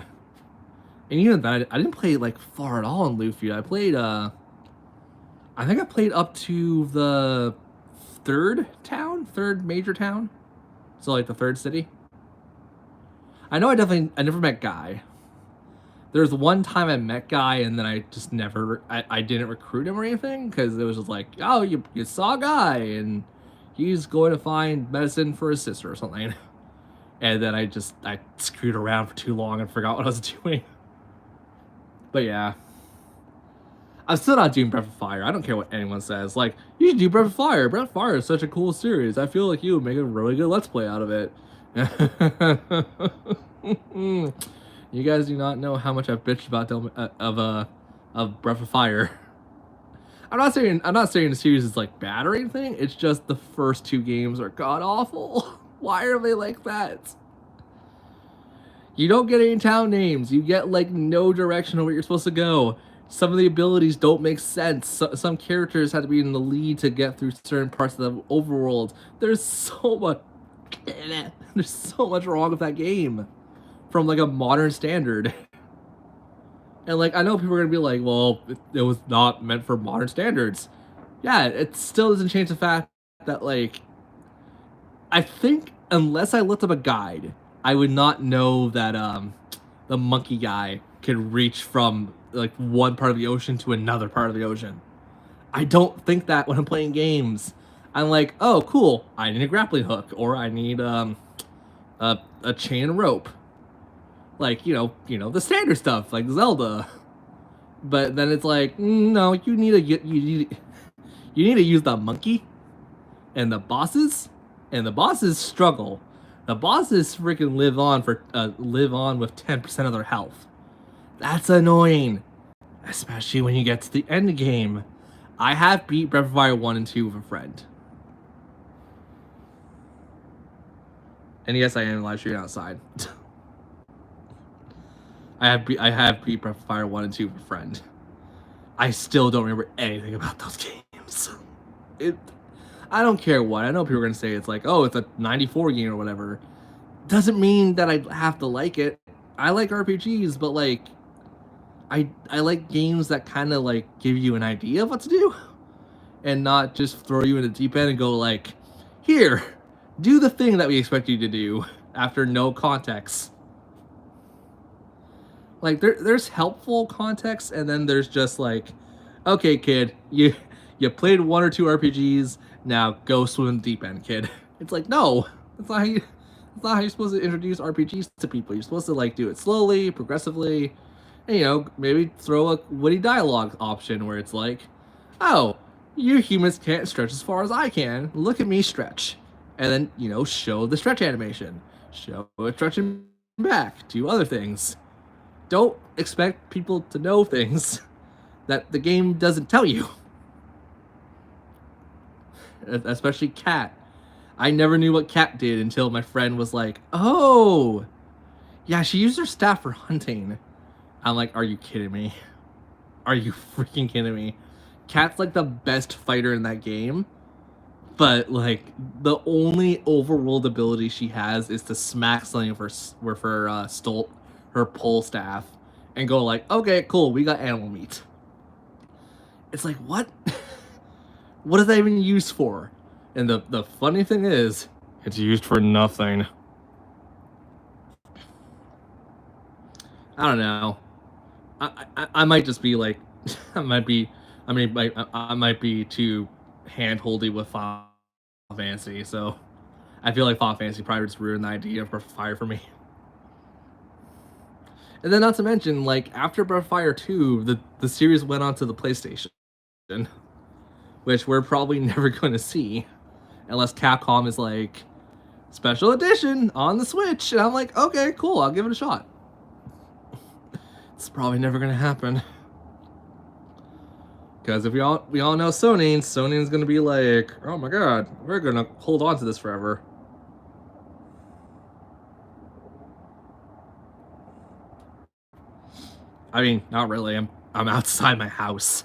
And even that, I didn't play like far at all in Lufia. I played, I think I played up to the third major town. So like the third city. I know I never met Guy. There's one time I met Guy and then I just never, I didn't recruit him or anything, because it was just like, oh, you saw Guy and he's going to find medicine for his sister or something. And then I screwed around for too long and forgot what I was doing. But yeah. I'm still not doing Breath of Fire. I don't care what anyone says. Like, you should do Breath of Fire. Breath of Fire is such a cool series. I feel like you would make a really good Let's Play out of it. You guys do not know how much I've bitched about of Breath of Fire. I'm not saying the series is like bad or anything. It's just the first two games are god awful. Why are they like that? You don't get any town names. You get like no direction of where you're supposed to go. Some of the abilities don't make sense. Some characters had to be in the lead to get through certain parts of the overworld. There's so much wrong with that game from like a modern standard. And like, I know people are gonna be like, well, it was not meant for modern standards. Yeah, it still doesn't change the fact that like, I think unless I looked up a guide, I would not know that the monkey guy could reach from like one part of the ocean to another part of the ocean. I don't think that when I'm playing games. I'm like, oh, cool, I need a grappling hook, or I need a chain and rope. Like, you know, the standard stuff, like Zelda. But then it's like, no, you need to use the monkey and the bosses struggle. The bosses freaking live on with 10% of their health. That's annoying, especially when you get to the end game. I have beat Breath of Fire 1 and 2 with a friend. And yes, I am live streaming outside. I have beat Breath of Fire 1 and 2 with a friend. I still don't remember anything about those games. I don't care what. I know people are going to say it's like, oh, it's a 94 game or whatever. Doesn't mean that I have to like it. I like RPGs, but like, I like games that kind of like give you an idea of what to do. And not just throw you in the deep end and go like, here, do the thing that we expect you to do after no context. Like, there's helpful context, and then there's just like, okay, kid, you played one or two RPGs, now go swim in the deep end, kid. It's like, no, that's not how you're supposed to introduce RPGs to people. You're supposed to like do it slowly, progressively, and, you know, maybe throw a witty dialogue option where it's like, oh, you humans can't stretch as far as I can. Look at me stretch. And then, you know, show the stretch animation. Show it stretching back. Do other things. Don't expect people to know things that the game doesn't tell you. Especially Cat. I never knew what Cat did until my friend was like, oh, yeah, she used her staff for hunting. I'm like, are you kidding me? Are you freaking kidding me? Cat's like the best fighter in that game, but like the only overworld ability she has is to smack something with her her pole staff, and go like, okay, cool, we got animal meat. It's like, what? What is that even used for? And the funny thing is, it's used for nothing. I don't know. I might just be like, I might be too handholdy with Final Fantasy, so I feel like Final Fantasy probably just ruined the idea of Breath of Fire for me. And then, not to mention, like after Breath of Fire 2, the series went on to the PlayStation, which we're probably never going to see unless Capcom is like, special edition on the Switch, and I'm like, okay, cool, I'll give it a shot. It's probably never gonna happen, because if we all know Sony's gonna be like, oh my god, we're gonna hold on to this forever. I mean, not really. I'm outside my house.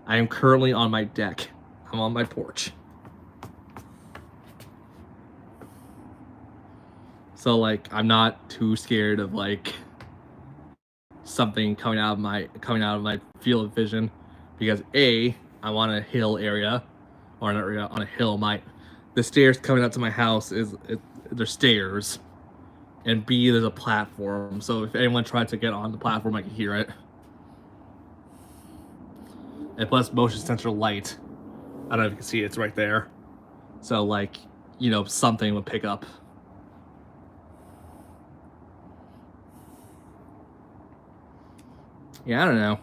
I am currently on my deck. I'm on my porch. So like, I'm not too scared of like something coming out of my field of vision, because A, I'm on a hill area, or not area, on a hill. The stairs coming up to my house there's stairs, and B, there's a platform. So if anyone tried to get on the platform, I can hear it. And plus motion sensor light. I don't know if you can see it, it's right there. So like, you know, something would pick up. Yeah, I don't know.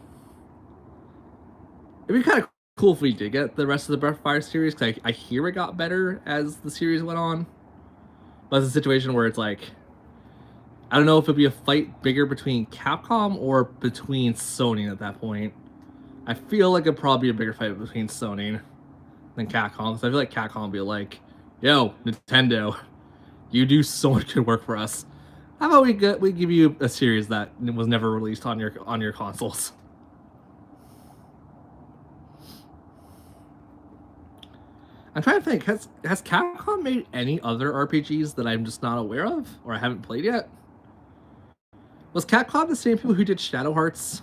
It'd be kind of cool if we did get the rest of the Breath of Fire series, because I hear it got better as the series went on. But it's a situation where it's like, I don't know if it'd be a fight bigger between Capcom or between Sony at that point. I feel like it'd probably be a bigger fight between Sony than Capcom. So I feel like Capcom would be like, yo, Nintendo, you do so much good work for us. How about we give you a series that was never released on your consoles? I'm trying to think, has Capcom made any other RPGs that I'm just not aware of or I haven't played yet? Was Capcom the same people who did Shadow Hearts?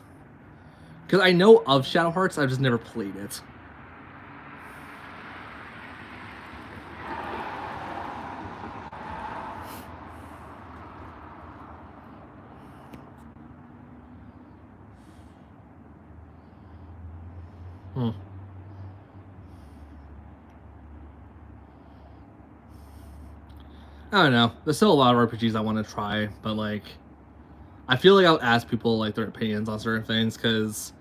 Because I know of Shadow Hearts, I've just never played it. I don't know. There's still a lot of RPGs I want to try, but like, I feel like I'll ask people like their opinions on certain things, because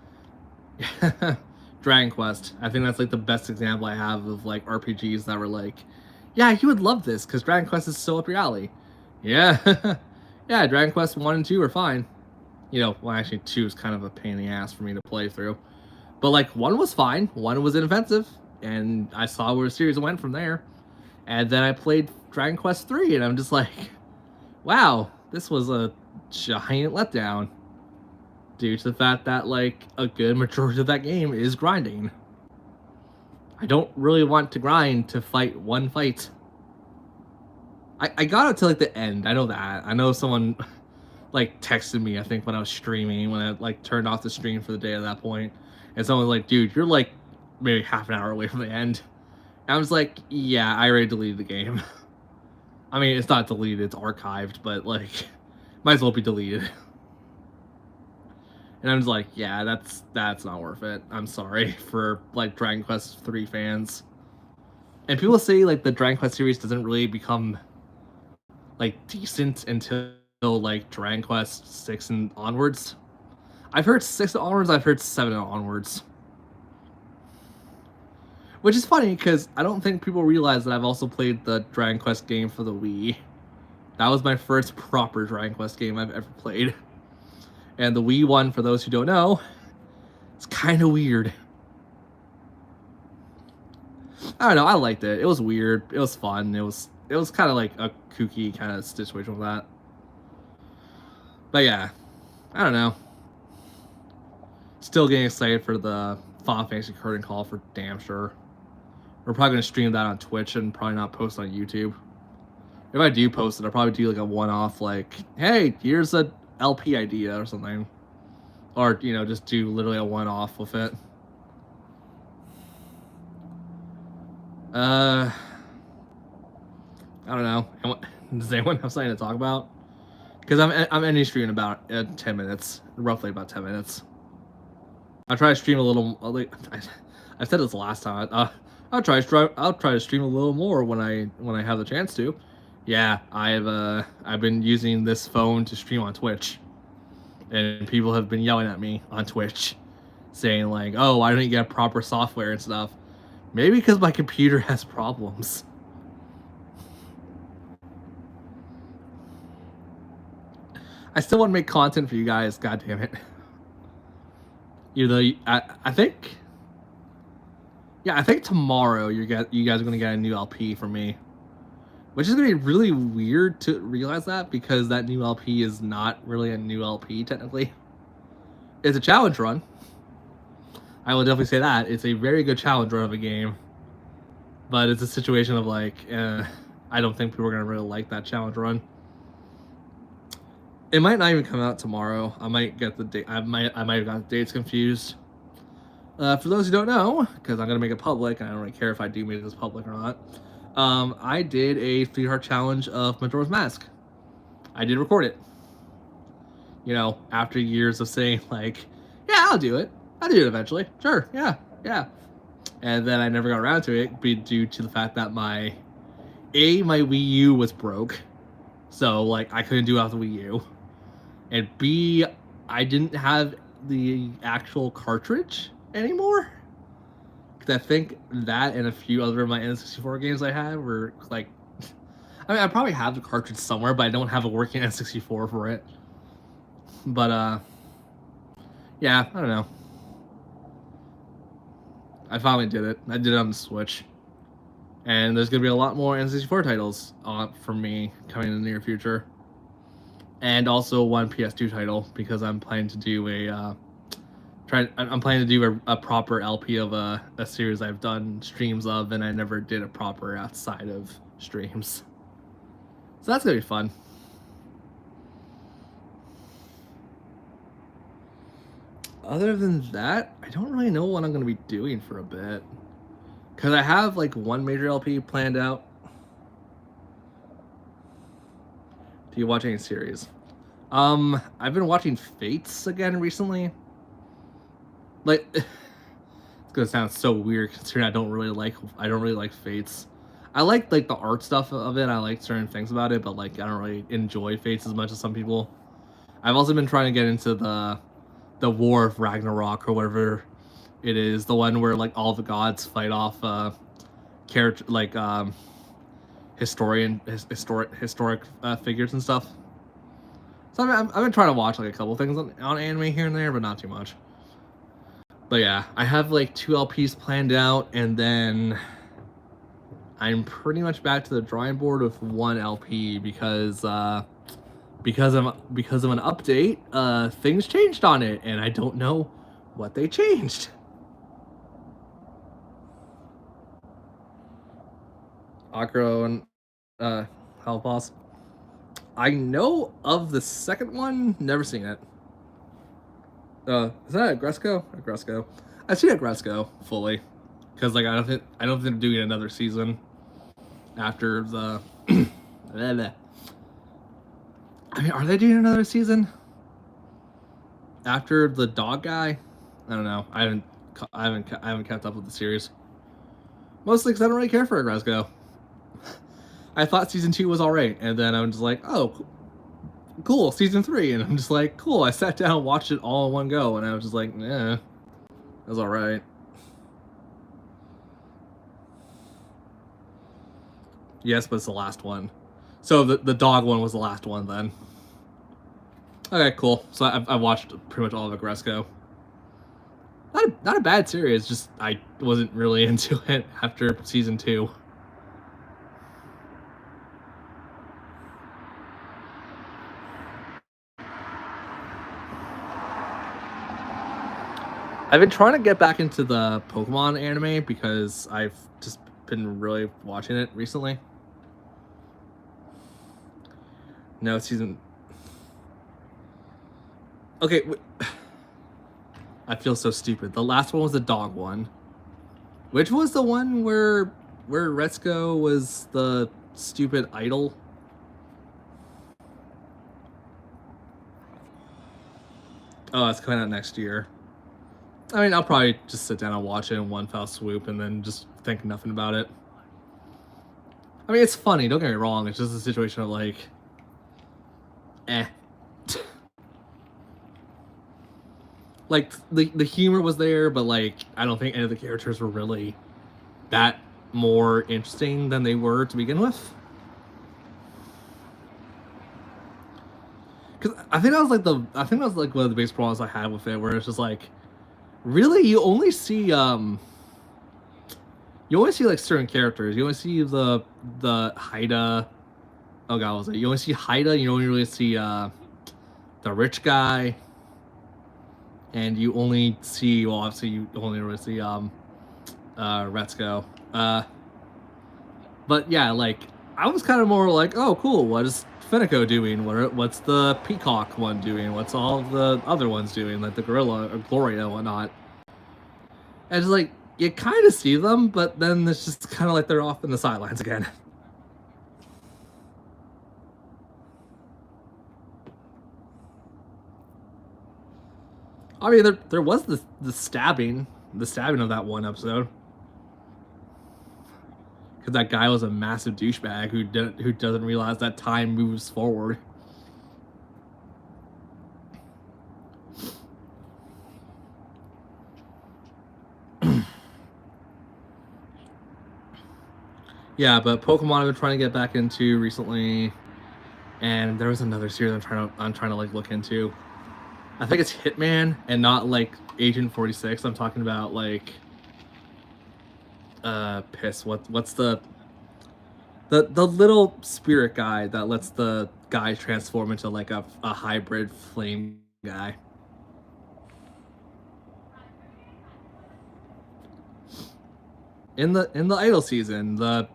Dragon Quest, I think that's like the best example I have of like RPGs that were like, yeah, you would love this because Dragon Quest is so up your alley. Yeah, yeah, Dragon Quest 1 and 2 are fine. You know, well, actually 2 is kind of a pain in the ass for me to play through. But like 1 was fine, 1 was inoffensive, and I saw where the series went from there. And then I played Dragon Quest 3, and I'm just like, wow, this was a giant letdown, due to the fact that like a good majority of that game is grinding. I don't really want to grind to fight one fight. I got it to like the end. I know that. I know someone like texted me, I think, when I was streaming, when I like turned off the stream for the day at that point, and someone was like, dude, you're like maybe half an hour away from the end. And I was like, yeah, I already deleted the game. I mean, it's not deleted, it's archived, but like, might as well be deleted. And I'm just like, yeah, that's not worth it. I'm sorry for like Dragon Quest 3 fans. And people say like the Dragon Quest series doesn't really become like decent until like Dragon Quest 6 and onwards. I've heard 6 and onwards, I've heard 7 and onwards. Which is funny, because I don't think people realize that I've also played the Dragon Quest game for the Wii. That was my first proper Dragon Quest game I've ever played. And the Wii one, for those who don't know, it's kind of weird. I don't know, I liked it. It was weird. It was fun. It was kind of like a kooky kind of situation with that. But yeah, I don't know. Still getting excited for the Final Fantasy Curtain Call for damn sure. We're probably gonna stream that on Twitch and probably not post on YouTube. If I do post it, I'll probably do like a one-off, like, hey, here's a LP idea or something, or you know, just do literally a one-off with it. I don't know. Does anyone have something to talk about? Because I'm ending stream in about 10 minutes, roughly about 10 minutes. I'll try to stream a little. I said this last time. I'll try to stream a little more when I have the chance to. Yeah, I've been using this phone to stream on Twitch, and people have been yelling at me on Twitch, saying like, "Oh, why don't you get proper software and stuff?" Maybe because my computer has problems. I still want to make content for you guys. God damn it. You know, I think. Yeah, I think tomorrow you guys are gonna get a new LP from me, which is gonna be really weird to realize that because that new LP is not really a new LP technically. It's a challenge run. I will definitely say that it's a very good challenge run of a game, but it's a situation of like, I don't think people are gonna really like that challenge run. It might not even come out tomorrow. I might get the date. I might have got the dates confused. For those who don't know, because I'm gonna make it public, and I don't really care if I do make this public or not. I did a 3-heart challenge of Majora's Mask. I did record it. You know, after years of saying like, yeah, I'll do it. I'll do it eventually. Sure, yeah. And then I never got around to it due to the fact that my Wii U was broke, so like I couldn't do it off the Wii U. And B, I didn't have the actual cartridge anymore. Because I think that and a few other of my N64 games I had were like... I mean, I probably have the cartridge somewhere, but I don't have a working N64 for it. But, yeah, I don't know. I finally did it. I did it on the Switch. And there's going to be a lot more N64 titles for me coming in the near future. And also one PS2 title, because I'm planning to do I'm planning to do a proper LP of a series I've done streams of, and I never did a proper outside of streams. So that's gonna be fun. Other than that, I don't really know what I'm gonna be doing for a bit, because I have like one major LP planned out. Do you watch any series? I've been watching Fates again recently. Like, it's gonna sound so weird considering I don't really like Fates. I like the art stuff of it. I like certain things about it, but like I don't really enjoy Fates as much as some people. I've also been trying to get into the War of Ragnarok or whatever it is, the one where like all the gods fight off character like historic figures and stuff. So I've been trying to watch like a couple things on anime here and there, but not too much. But yeah, I have like 2 LPs planned out, and then I'm pretty much back to the drawing board with 1 LP because of an update, things changed on it, and I don't know what they changed. Akro and Hell Boss. I know of the second one, never seen it. Is that Agresco? Agresco. I've seen Agresco fully, because like I don't think they're doing another season after the. I mean, are they doing another season after the dog guy? I don't know. I haven't kept up with the series. Mostly because I don't really care for Agresco. I thought season 2 was alright, and then I'm just like, oh, cool, season 3, and I'm just like, cool. I sat down, watched it all in one go, and I was just like, yeah, it was alright. Yes, but it's the last one. So the dog one was the last one then. Okay, cool. So I watched pretty much all of Agresco. Not a bad series, just I wasn't really into it after season 2. I've been trying to get back into the Pokemon anime because I've just been really watching it recently. No season. Okay, I feel so stupid. The last one was the dog one. Which was the one where Retsuko was the stupid idol? Oh, it's coming out next year. I mean, I'll probably just sit down and watch it in one fell swoop and then just think nothing about it. I mean, it's funny, don't get me wrong. It's just a situation of like, eh. Like, the humor was there, but like, I don't think any of the characters were really that more interesting than they were to begin with. Because I think that was like one of the biggest problems I had with it, where it's just like, really, you only see like certain characters. You only see the Haida. Oh god, what was it? You only see Haida. You don't really see the rich guy, and you only see, well, obviously you only really see Retsuko. But yeah, like, I was kind of more like, oh cool, what is Fenico doing? What's the Peacock one doing? What's all the other ones doing, like the Gorilla or Gloria and whatnot? And it's like, you kind of see them, but then it's just kind of like they're off in the sidelines again. I mean, there was the stabbing of that one episode, because that guy was a massive douchebag who doesn't realize that time moves forward. Yeah, but Pokemon I've been trying to get back into recently, and there was another series I'm trying to like look into. I think it's Hitman and not like Agent 46. I'm talking about like what's the little spirit guy that lets the guy transform into like a hybrid flame guy. In the idol season, the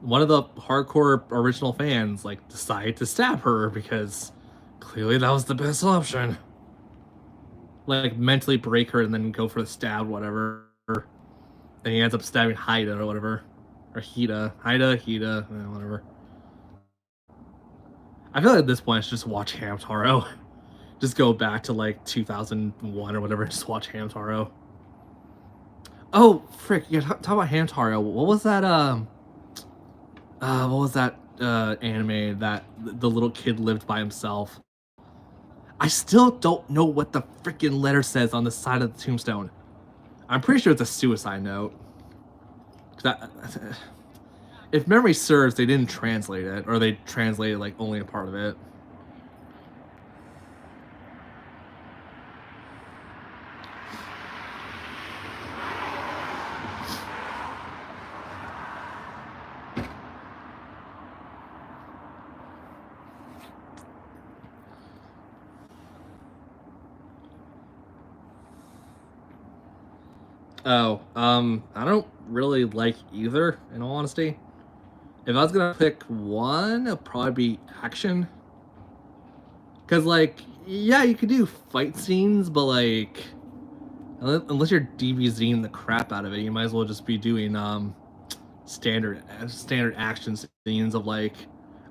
one of the hardcore original fans like decided to stab her because clearly that was the best option. Like mentally break her and then go for the stab, whatever. And he ends up stabbing Haida or whatever, or Hida, whatever. I feel like at this point, I should just watch Hamtaro. Just go back to like 2001 or whatever. Just watch Hamtaro. Oh frick! Yeah, talk about Hamtaro. What was that? What was that anime that the little kid lived by himself? I still don't know what the freaking letter says on the side of the tombstone. I'm pretty sure it's a suicide note. If memory serves, they didn't translate it, or they translated like only a part of it. Oh, I don't really like either, in all honesty. If I was gonna pick one, it'd probably be action. Cause like, yeah, you could do fight scenes, but like, unless you're DBZing the crap out of it, you might as well just be doing standard action scenes of like,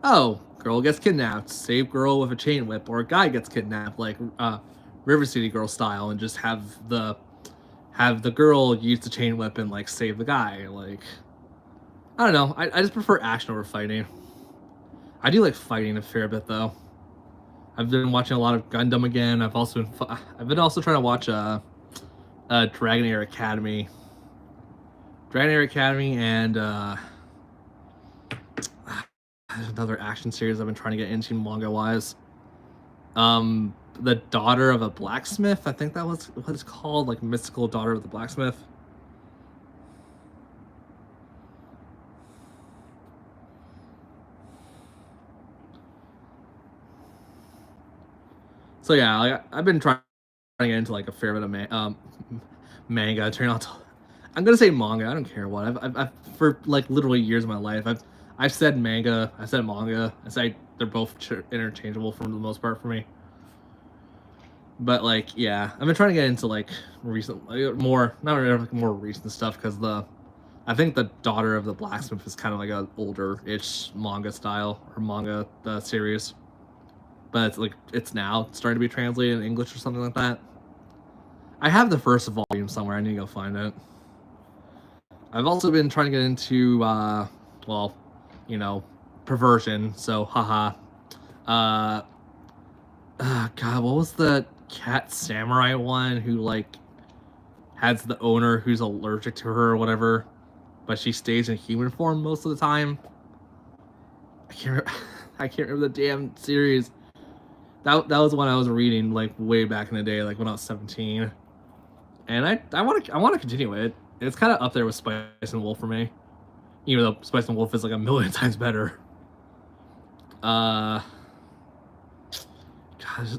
oh, girl gets kidnapped, save girl with a chain whip, or a guy gets kidnapped, like River City Girl style, and just have the girl use the chain whip and like save the guy. Like, I don't know. I just prefer action over fighting. I do like fighting a fair bit though. I've been watching a lot of Gundam again. I've been also trying to watch Dragon Air Academy. Dragon Air Academy and another action series I've been trying to get into manga wise. The Daughter of a Blacksmith, I think that was what it's called, like Mystical Daughter of the Blacksmith. So yeah, like, I've been trying to get into like a fair bit of manga. Turn out to, I'm gonna say manga. I don't care what. I've for like literally years of my life. I've said manga. I said manga. I say they're both interchangeable for the most part for me. But like, yeah, I've been trying to get into like recent, more not really like more recent stuff because I think the Daughter of the Blacksmith is kind of like a older-ish manga style or manga series, but it's like it's now starting to be translated in English or something like that. I have the first volume somewhere. I need to go find it. I've also been trying to get into, well, you know, perversion. So, haha. God, what was the cat samurai one who like has the owner who's allergic to her or whatever, but she stays in human form most of the time? I can't remember the damn series. That was one I was reading like way back in the day, like when I was 17. And I want to continue it. It's kind of up there with Spice and Wolf for me, even though Spice and Wolf is like a million times better. Gosh,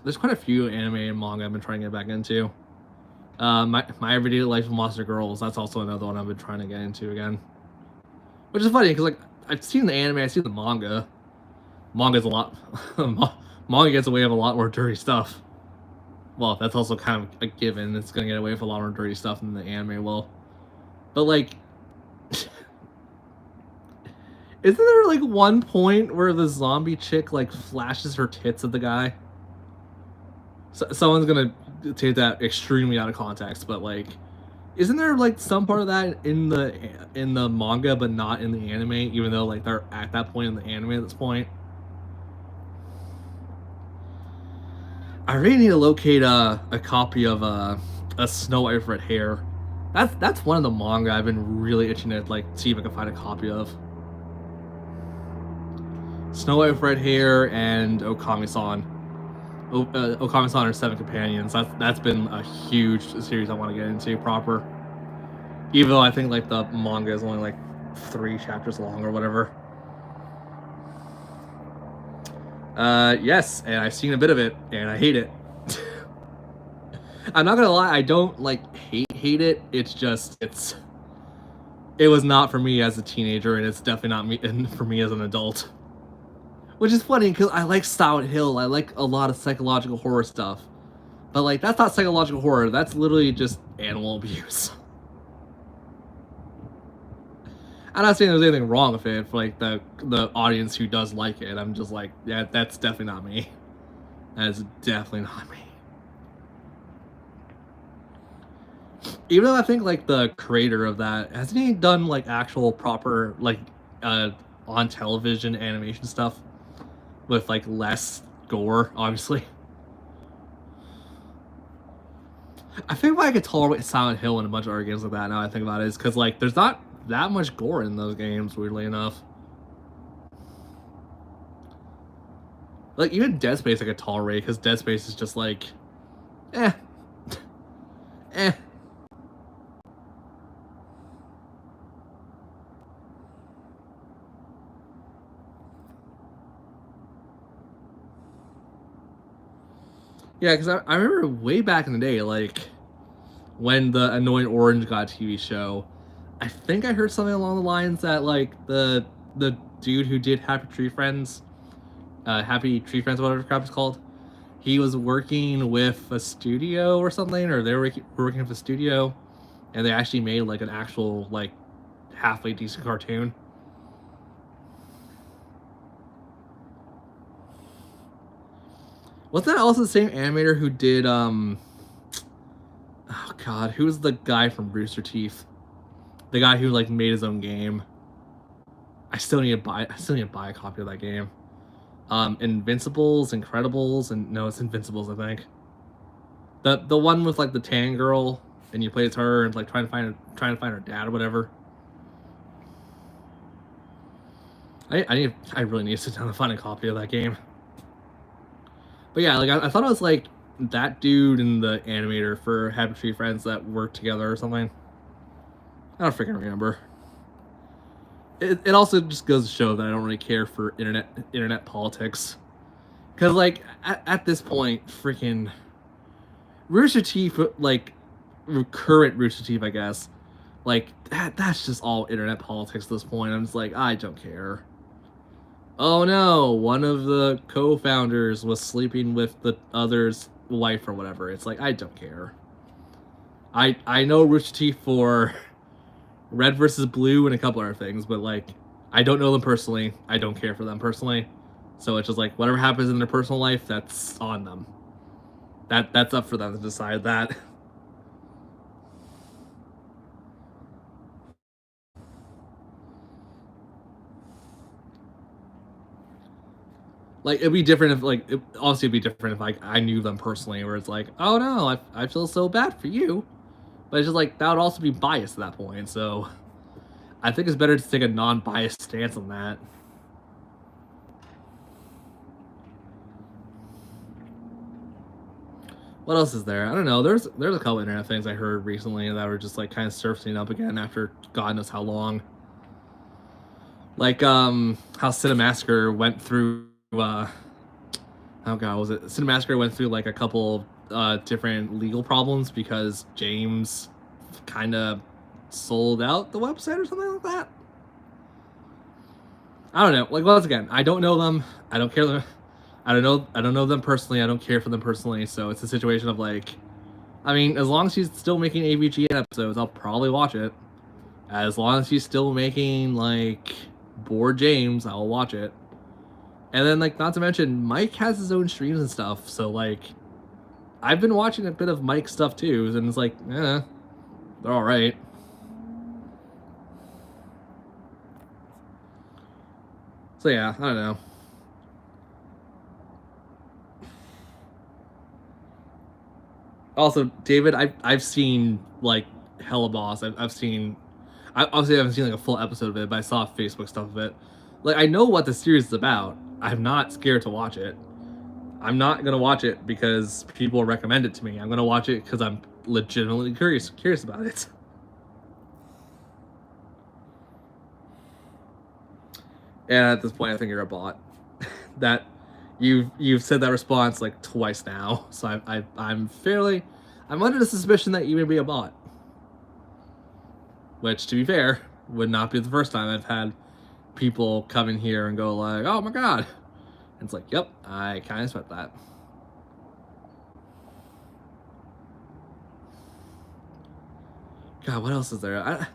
there's quite a few anime and manga I've been trying to get back into. My Everyday Life of Monster Girls, that's also another one I've been trying to get into again. Which is funny because like I've seen the anime, I've seen the manga. Manga's a lot. Manga gets away with a lot more dirty stuff. Well, that's also kind of a given. It's gonna get away with a lot more dirty stuff than the anime will. But like, isn't there like one point where the zombie chick like flashes her tits at the guy? So, someone's gonna take that extremely out of context, but like, isn't there like some part of that in the manga but not in the anime? Even though like they're at that point in the anime at this point. I really need to locate a copy of a Snow White with Red Hair. That's one of the manga I've been really itching to like see if I can find a copy of. Snow White with Red Hair and Okami-san. Okami-san or Seven Companions. That's been a huge series I want to get into proper. Even though I think like the manga is only like 3 chapters long or whatever. Yes, and I've seen a bit of it, and I hate it. I'm not gonna lie, I don't like hate it. It's just it was not for me as a teenager, and it's definitely not me for me as an adult. Which is funny because I like Silent Hill. I like a lot of psychological horror stuff, but like that's not psychological horror. That's literally just animal abuse. I'm not saying there's anything wrong with it for like the audience who does like it. I'm just like, yeah, that's definitely not me. That's definitely not me. Even though I think like the creator of that, hasn't he done like actual proper like on television animation stuff with like less gore, obviously? I think why I could tolerate Silent Hill and a bunch of other games like that now I think about it is because like there's not that much gore in those games, weirdly enough. Like even Dead Space I could tolerate because Dead Space is just like eh. Yeah, because I remember way back in the day, like when the Annoying Orange got a TV show, I think I heard something along the lines that like the dude who did Happy Tree Friends, whatever crap it's called, he was working with a studio or something, or they were working with a studio, and they actually made like an actual like halfway decent cartoon. Wasn't that also the same animator who did oh god, who was the guy from Rooster Teeth? The guy who like made his own game. I still need to buy a copy of that game. Invincibles, Incredibles, and no, it's Invincibles, I think. The one with like the tan girl and you play as her and like trying to find her dad or whatever. I really need to sit down and find a copy of that game. But yeah, like I thought it was like that dude and the animator for Happy Tree Friends that worked together or something. I don't freaking remember. It also just goes to show that I don't really care for internet politics. Because like at this point, freaking Rooster Teeth, like current Rooster Teeth, I guess. Like that's just all internet politics at this point. I'm just like, I don't care. Oh no, one of the co-founders was sleeping with the other's wife or whatever. It's like, I don't care. I know Rooster Teeth for Red versus Blue and a couple other things, but like I don't know them personally. I don't care for them personally. So it's just like whatever happens in their personal life, that's on them. That's up for them to decide that. Like it'd be different if like obviously it'd be different if like I knew them personally, where it's like, oh no, I feel so bad for you, but it's just like that would also be biased at that point. So I think it's better to take a non-biased stance on that. What else is there? I don't know. There's a couple internet things I heard recently that were just like kind of surfacing up again after God knows how long. Like how Cinemassacre went through oh god, was it Cinemassacre went through like a couple different legal problems because James kind of sold out the website or something like that. I don't know. Like once again, I don't know them. I don't care. I don't know them personally. I don't care for them personally. So it's a situation of like, I mean, as long as she's still making AVGN episodes, I'll probably watch it. As long as she's still making like Bored James, I'll watch it. And then like not to mention Mike has his own streams and stuff. So like I've been watching a bit of Mike's stuff too, and it's like, they're all right. So yeah, I don't know. Also, David, I've seen like Hella Boss. I've seen. I obviously haven't seen like a full episode of it, but I saw Facebook stuff of it. Like I know what the series is about. I'm not scared to watch it. I'm not gonna watch it because people recommend it to me. I'm gonna watch it because I'm legitimately curious about it. And at this point, I think you're a bot. That you've said that response like twice now, so I'm under the suspicion that you may be a bot. Which, to be fair, would not be the first time I've had people come in here and go like, "Oh my god," and it's like, "Yep, I kind of expect that." God, what else is there?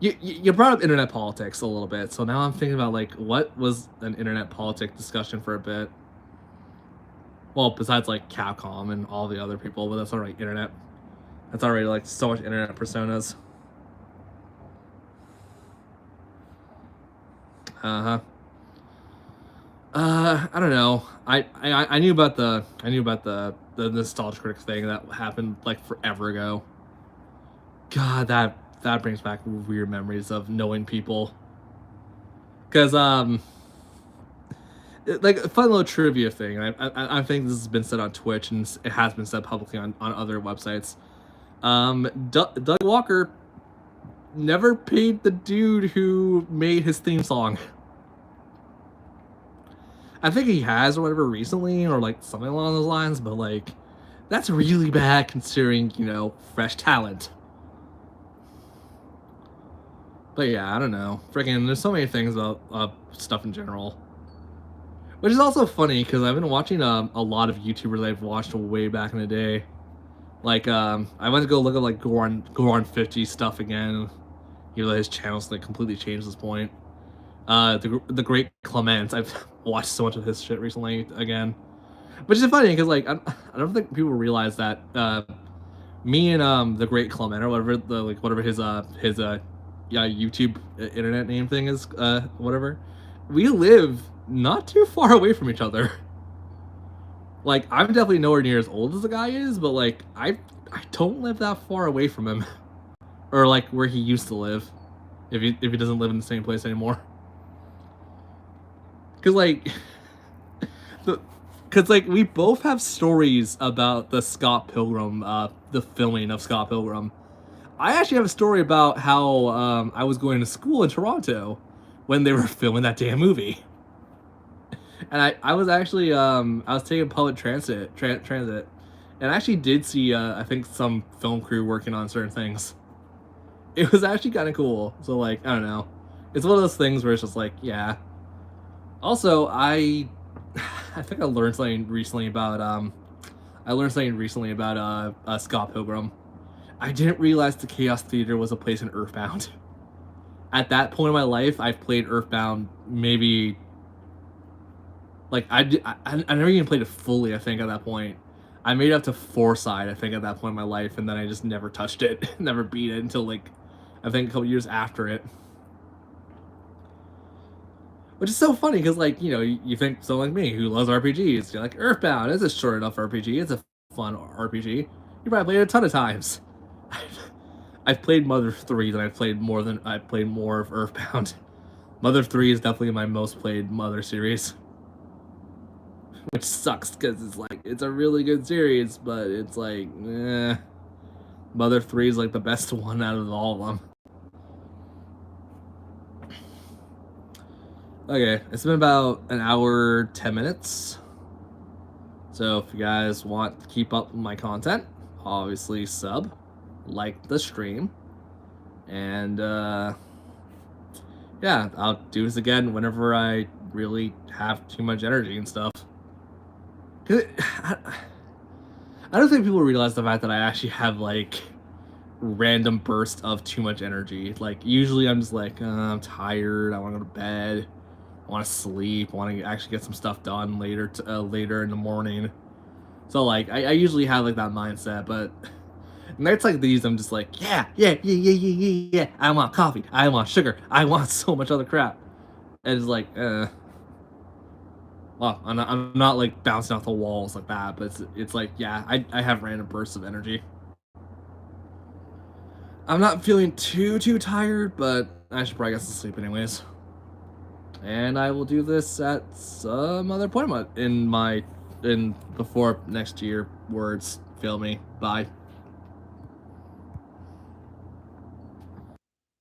You brought up internet politics a little bit, so now I'm thinking about like what was an internet politic discussion for a bit. Well, besides like Capcom and all the other people, but that's already internet. That's already like so much internet personas. Uh-huh. I don't know. I knew about the nostalgia critic thing that happened like forever ago. God, that brings back weird memories of knowing people. Cause like a fun little trivia thing. I think this has been said on Twitch and it has been said publicly on other websites. Doug Walker never paid the dude who made his theme song. I think he has or whatever recently or like something along those lines, but like that's really bad considering, fresh talent. But yeah, I don't know. Freaking, there's so many things about stuff in general. Which is also funny because I've been watching a lot of YouTubers I've watched way back in the day. Like, I went to go look at like Goron 50 stuff again. Even though his channel's like completely changed at this point. The Great Clement. I've watched so much of his shit recently again. Which is funny because like I don't think people realize that me and the Great Clement or whatever his YouTube internet name thing is, whatever, we live not too far away from each other. Like I'm definitely nowhere near as old as the guy is, but like I don't live that far away from him, or like where he used to live, if he doesn't live in the same place anymore. Cause we both have stories about the Scott Pilgrim, the filming of Scott Pilgrim. I actually have a story about how I was going to school in Toronto when they were filming that damn movie. And I was actually I was taking public transit, And I actually did see, I think, some film crew working on certain things. It was actually kind of cool. So, like, I don't know. It's one of those things where it's just like, yeah. Also, I think I learned something recently about, Scott Pilgrim. I didn't realize the Chaos Theater was a place in Earthbound. At that point in my life, I've played Earthbound maybe, like, I never even played it fully, I think, at that point. I made it up to 4-side, I think, at that point in my life, and then I just never touched it, never beat it until, like, I think a couple years after it. Which is so funny, because, like, you know, you think someone like me, who loves RPGs, you're like, Earthbound is a short enough RPG, it's a fun RPG. You probably played it a ton of times. I've played Mother 3 than I've played more of Earthbound. Mother 3 is definitely my most played Mother series. Which sucks, because it's like, it's a really good series, but it's like, Mother 3 is like the best one out of all of them. Okay, it's been about an hour, 10 minutes. So if you guys want to keep up with my content, obviously sub, like the stream, and yeah, I'll do this again whenever I really have too much energy and stuff. I don't think people realize the fact that I actually have, like, random bursts of too much energy. Like, usually I'm just like, I'm tired, I want to go to bed, I want to sleep, I want to actually get some stuff done later in the morning. So, like, I usually have, like, that mindset, but nights like these, I'm just like, yeah, I want coffee, I want sugar, I want so much other crap. And it's like, well, I'm not like bouncing off the walls like that, but it's like, yeah, I have random bursts of energy. I'm not feeling too tired, but I should probably get some sleep anyways. And I will do this at some other point before next year words fail me. Bye.